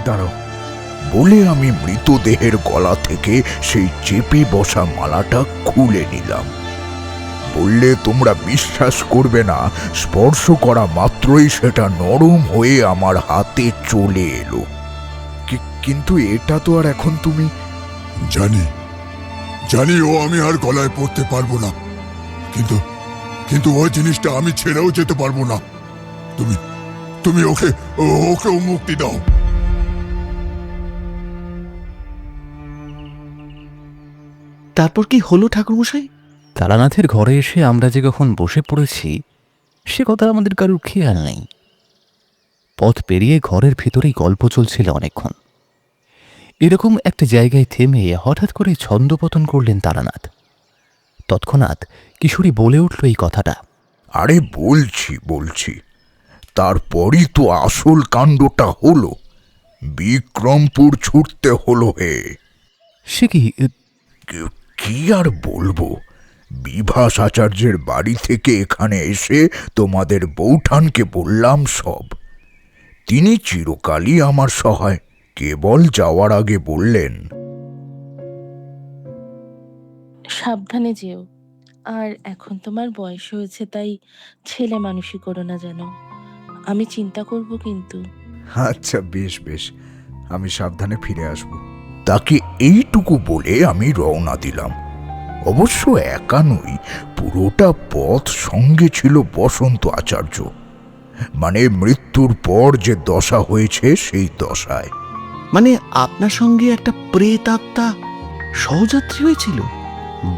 দাঁড়াও। বলে আমি মৃতদেহের গলা থেকে সেই চেপে বসা মালাটা খুলে নিলাম। বললে তোমরা বিশ্বাস করবে না, স্পর্শ করা মাত্রই সেটা নরম হয়ে আমার হাতে চলে এলো। কিন্তু এটা তো আর এখন তুমি... জানি ও আমি আর গলায় পড়তে পারবো না, কিন্তু ওই জিনিসটা আমি ছেড়েও যেতে পারবো না। তুমি ওকেও মুক্তি দাও। তারপর কি হলো ঠাকুরমশাই? তারানাথের ঘরে এসে আমরা যে কখন বসে পড়েছি সে কথা আমাদের কারুর খেয়াল নেই। পথ পেরিয়ে ঘরের ভেতরেই গল্প চলছিল অনেকক্ষণ। এরকম একটা জায়গায় থেমে হঠাৎ করে ছন্দপতন করলেন তারানাথ। তৎক্ষণাৎ কিশোরী বলে উঠল এই কথাটা। আরে বলছি, তারপরই তো আসল কাণ্ডটা হলো। বিক্রমপুর ছুটতে হলো হে। সে কি আর বলবো, বিভাস আচার্যের বাড়ি থেকে এখানে এসে তোমাদের বৌঠানকে বললাম সব। তিনি চিরকালই আমার সহায়। কেবল যাওয়ার আগে বললেন, সাবধানে যেও, আর এখন তোমার বয়স হয়েছে, তাই ছেলে মানুষই করো না যেন। আমি চিন্তা করব কিন্তু। আচ্ছা, বেশ, আমি সাবধানে ফিরে আসব। তাকে এইটুকু বলে আমি রওনা দিলাম। অবশ্য একা নই, পুরোটা পথ সঙ্গে ছিল বসন্ত আচার্য। মানে মৃত্যুর পর যে দশা হয়েছে সেই দশায়। মানে আপনার সঙ্গে একটা প্রেতাত্মা সহযাত্রী হয়েছিল?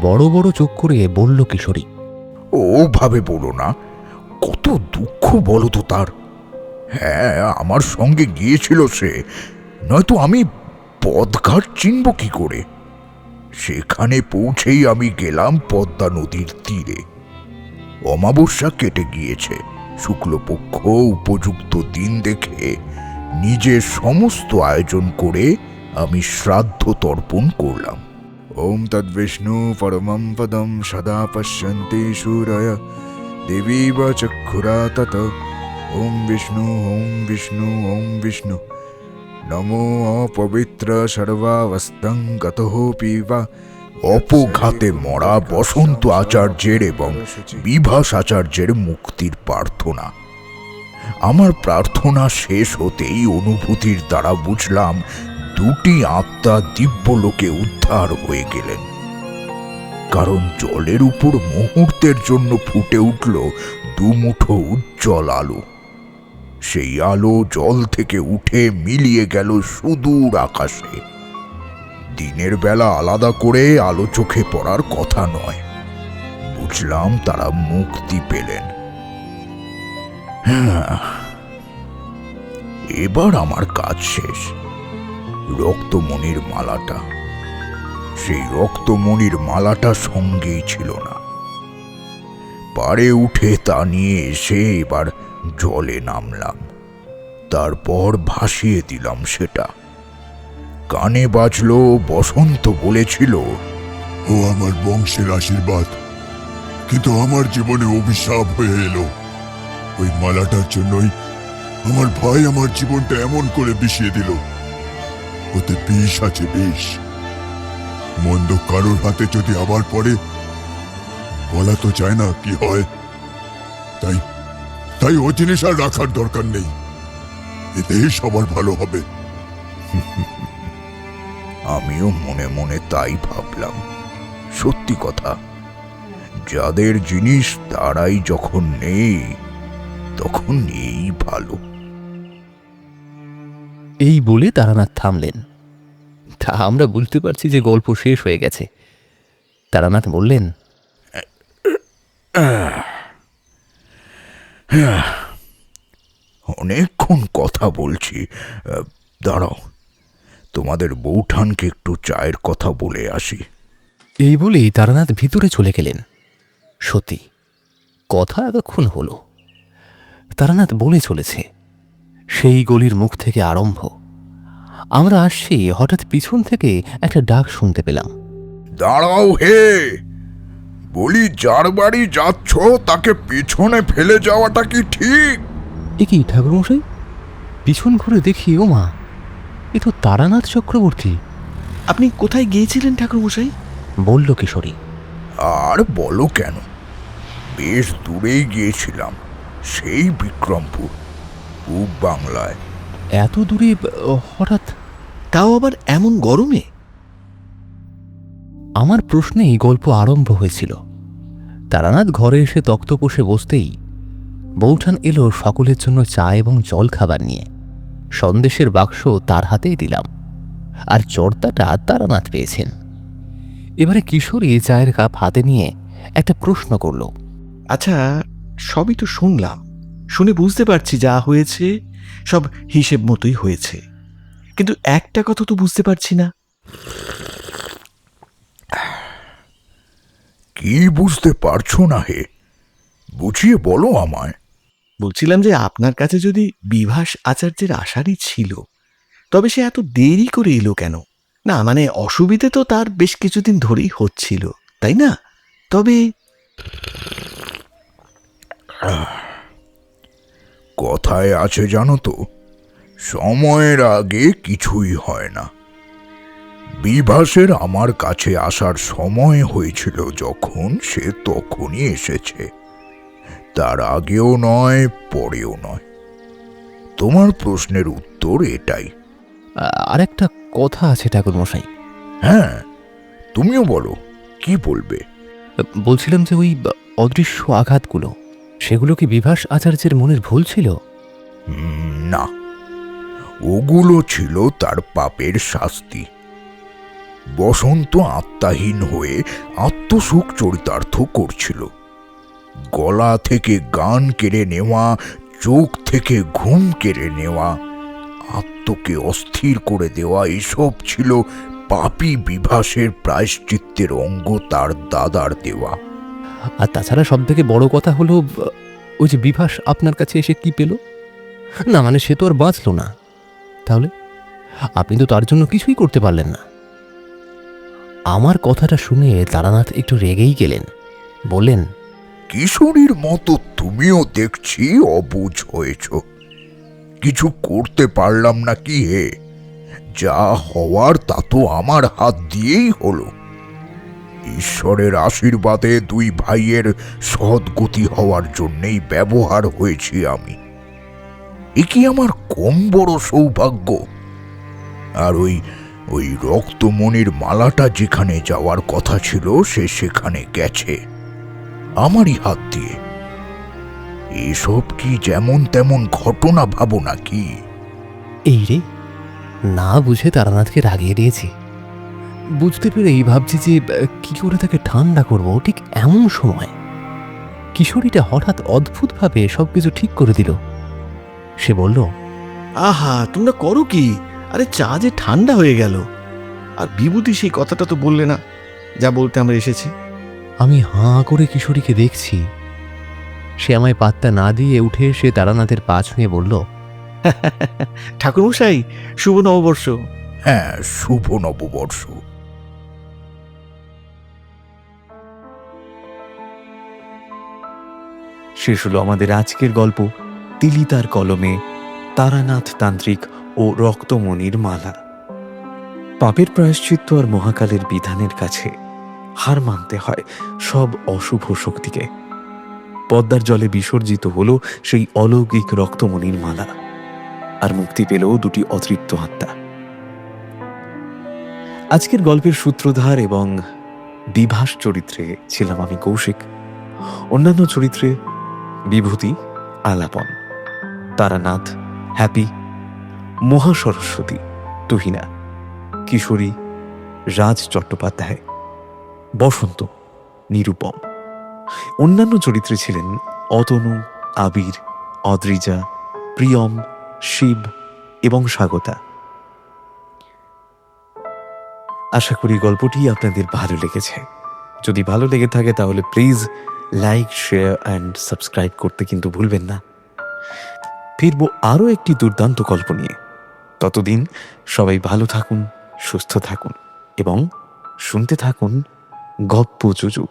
বড় বড় চোখ করে বলল কিশোরী। ওভাবে বলো না, কত দুঃখ বলো তো তার। হ্যাঁ, আমার সঙ্গে গিয়েছিল সে, নয়তো আমি পথঘাট চিনব কি করে। সেখানে পৌঁছেই আমি গেলাম পদ্মা নদীর তীরে। অমাবস্যা কেটে গিয়েছে। শুক্লপক্ষ উপযুক্ত দিন দেখে নিজের সমস্ত আয়োজন করে আমি শ্রাদ্ধ তর্পণ করলাম। ওম তদ্বিষ্ণু পরমম পদম সদা পশ্যন্তি সূরয় দেবী বা চক্ষুরা তত। ওম বিষ্ণু ওম বিষ্ণু ওম বিষ্ণু নমো অপবিত্র সর্বাবস্তং গতঃ পিবা। অপঘাতে মরা বসন্ত আচার্যের এবং বিভাস আচার্যের মুক্তির প্রার্থনা। আমার প্রার্থনা শেষ হতেই অনুভূতির দ্বারা বুঝলাম দুটি আত্মা দিব্যলোকে উদ্ধার হয়ে গেলেন। কারণ জলের উপর মুহূর্তের জন্য ফুটে উঠল দুমুঠো উজ্জ্বল আলো। সেই আলো জল থেকে উঠে মিলিয়ে গেল সুদূর আকাশে। দিনের বেলা আলাদা করে আলো চোখে পড়ার কথা নয়। বুঝলাম তারা মুক্তি পেলেন। এবার আমার কাজ শেষ। রক্তমণির মালাটা, সেই রক্তমণির মালাটা সঙ্গেই ছিল না। পাড়ে উঠে তা নিয়ে এসে এবার জলে নামলাম। তারপর ভাসিয়ে দিলাম সেটা। কানে বাজলো, বসন্ত বলেছিল, ও আমার বংশের আশীর্বাদ, কিন্তু আমার জীবনে অভিশাপ হয়ে এলো। ওই মালাটার জন্যই আমার ভাই আমার জীবনটা এমন করে বিষিয়ে দিল। ওতে বিষ আছে, বিষ। মন্দ কারোর হাতে যদি আবার পড়ে, বলা তো যায় না কি হয়। তাই তাই ও জিনিস আর রাখার দরকার নেই। এতেই সবার ভালো হবে। আমিও মনে মনে তাই ভাবলাম। সত্যি কথা, যাদের জিনিস তারাই যখন নেই, তখন এই ভালো। এই বলে তারানাথ থামলেন। তা আমরা বুঝতে পারছি যে গল্প শেষ হয়ে গেছে। তারানাথ বললেন, অনেকক্ষণ কথা বলছি, দাঁড়াও, তোমাদের বৌঠানকে একটু চায়ের কথা বলে আসি। এই বলেই তারানাথ ভিতরে চলে গেলেন। সত্যি কথা এতক্ষণ হলো। তারানাথ বলে চলেছে, সেই গলির মুখ থেকে আরম্ভ। আমরা আসছি, হঠাৎ পিছন থেকে একটা ডাক শুনতে পেলাম। দাঁড়াও হে, বলি যার বাড়ি যাচ্ছ তাকে পিছনে ফেলে যাওয়াটা কি ঠিক? এ কি ঠাকুরমশাই? পিছন ঘুরে দেখি, ও মা, এ তো তারানাথ চক্রবর্তী। আপনি কোথায় গিয়েছিলেন ঠাকুরমশাই? বলল কিশোরী। আর বলো কেন, বেশ দূরেই গিয়েছিলাম, সেই বিক্রমপুর, পূব বাংলায়। এত দূরে হঠাৎ? তাও আবার এমন গরমে? আমার প্রশ্নেই গল্প আরম্ভ হয়েছিল। তারানাথ ঘরে এসে তক্তপোষে বসতেই বৌঠান এলো সকলের জন্য চা এবং জল খাবার নিয়ে। সন্দেশের বাক্স তার হাতেই দিলাম, আর চর্দাটা তারানাথ পেয়েছেন। এবারে কিশোরী চায়ের কাপ হাতে নিয়ে একটা প্রশ্ন করল। আচ্ছা, সবই তো শুনলাম, শুনে বুঝতে পারছি যা হয়েছে সব হিসেব মতোই হয়েছে, কিন্তু একটা কথা তো বুঝতে পারছি না। কি বুঝতে পারছো না হে? বুঝিয়ে বলো আমায়। বলছিলাম যে আপনার কাছে যদি বিভাস আচার্যের আশারই ছিল, তবে সে এত দেরি করে এলো কেন? না মানে অসুবিধে তো তার বেশ কিছুদিন ধরেই হচ্ছিল, তাই না? তবে কথায় আছে জানো তো, সময়ের আগে কিছুই হয় না। বিভাসের আমার কাছে আসার সময় হয়েছিল যখন, সে তখনই এসেছে। তার আগেও নয়, পরেও নয়। তোমার প্রশ্নের উত্তর এটাই। আরেকটা কথা আছে ঠাকুরমশাই। হ্যাঁ, তুমিও বলো, কি বলবে? বলছিলাম যে ওই অদৃশ্য আঘাতগুলো, সেগুলো কি বিভাস আচার্যের মনের ভুল ছিল? না, ওগুলো ছিল তার পাপের শাস্তি। বসন্ত আত্মাহীন হয়ে আত্মসুখ চরিতার্থ করছিল। গলা থেকে গান কেড়ে নেওয়া, চোখ থেকে ঘুম কেড়ে নেওয়া, আত্মকে অস্থির করে দেওয়া, এসব ছিল পাপী বিভাসের প্রায়শ্চিত্তের অঙ্গ তার দাদার দেওয়া। আর তাছাড়া সব থেকে বড় কথা হলো, ওই যে বিভাস আপনার কাছে এসে কি পেল না, মানে সে তো আর বাঁচল না। তাহলে আপনি তো তার জন্য কিছুই করতে পারলেন না। আমার কথাটা শুনে তারানাথ একটু রেগেই গেলেন, বললেন, কিশোরীর মতো তুমিও দেখছি অবুঝ হয়েছ। কিছু করতে পারলাম না কি হে? যা হওয়ার তা তো আমার হাত দিয়েই হলো। ঈশ্বরের আশীর্বাদে দুই ভাইয়ের সদ্গতি হওয়ার জন্যেই ব্যবহার হয়েছি আমি। এ কি আমার কম বড় সৌভাগ্য? আর ওই রক্তমণির মালাটা যেখানে যাওয়ার কথা ছিল সে সেখানে গেছে আমারই হাত দিয়ে। এসব কি যেমন তেমন ঘটনা ভাবো নাকি? এই রে, না বুঝে তারানাথকে রাগিয়ে দিয়েছি। বুঝতে পেরেই ভাবছি যে কি করে তাকে ঠান্ডা করব। ঠিক এমন সময় কিশোরীটা হঠাৎ অদ্ভুতভাবে সবকিছু ঠিক করে দিল। সে বলল, আহা, তোমরা করো কি? আরে চা যে ঠান্ডা হয়ে গেল। আর বিভূতি সেই কথাটা তো বললে না, যা বলতে আমরা এসেছি। আমি হাঁ করে কিশোরীকে দেখছি। সে আমায় পাত্তা না দিয়ে উঠে এসে তারানাথের পা ছুঁয়ে বলল, ঠাকুরমশাই, শুভ নববর্ষ। হ্যাঁ, শুভ নববর্ষ। শেষ হলো আমাদের আজকের গল্প, তিলিতার কলমে, তারানাথ তান্ত্রিক ও রক্তমণির মালা। পাপের প্রায়শ্চিত্ত আর মহাকালের বিধানের কাছে হার মানতে হয় সব অশুভ শক্তিকে। পদ্মার জলে বিসর্জিত হলো সেই অলৌকিক রক্তমণির মালা, আর মুক্তি পেল দুটি অতৃপ্ত আত্মা। আজকের গল্পের সূত্রধার এবং বিভাস চরিত্রে ছিলাম আমি কৌশিক। অন্যান্য চরিত্রে বিভূতি, আলাপন, তারানাথ, হ্যাপি, মহাসরস্বতী, তুহিনা, কিশোরী, রাজ চট্টোপাধ্যায়, বসন্ত, নিরুপম। অন্যান্য চরিত্রে ছিলেন অতনু, আবির, অদ্রিজা, প্রিয়ম, শিব এবং স্বাগতা। আশা করি গল্পটি আপনাদের ভালো লেগেছে। যদি ভালো লেগে থাকে তাহলে please like, share and subscribe করতে কিন্তু ভুলবেন না। ফিরবো আরও একটি দুর্দান্ত গল্প নিয়ে। ততদিন সবাই ভালো থাকুন, সুস্থ থাকুন এবং শুনতে থাকুন গপ্প জুজু।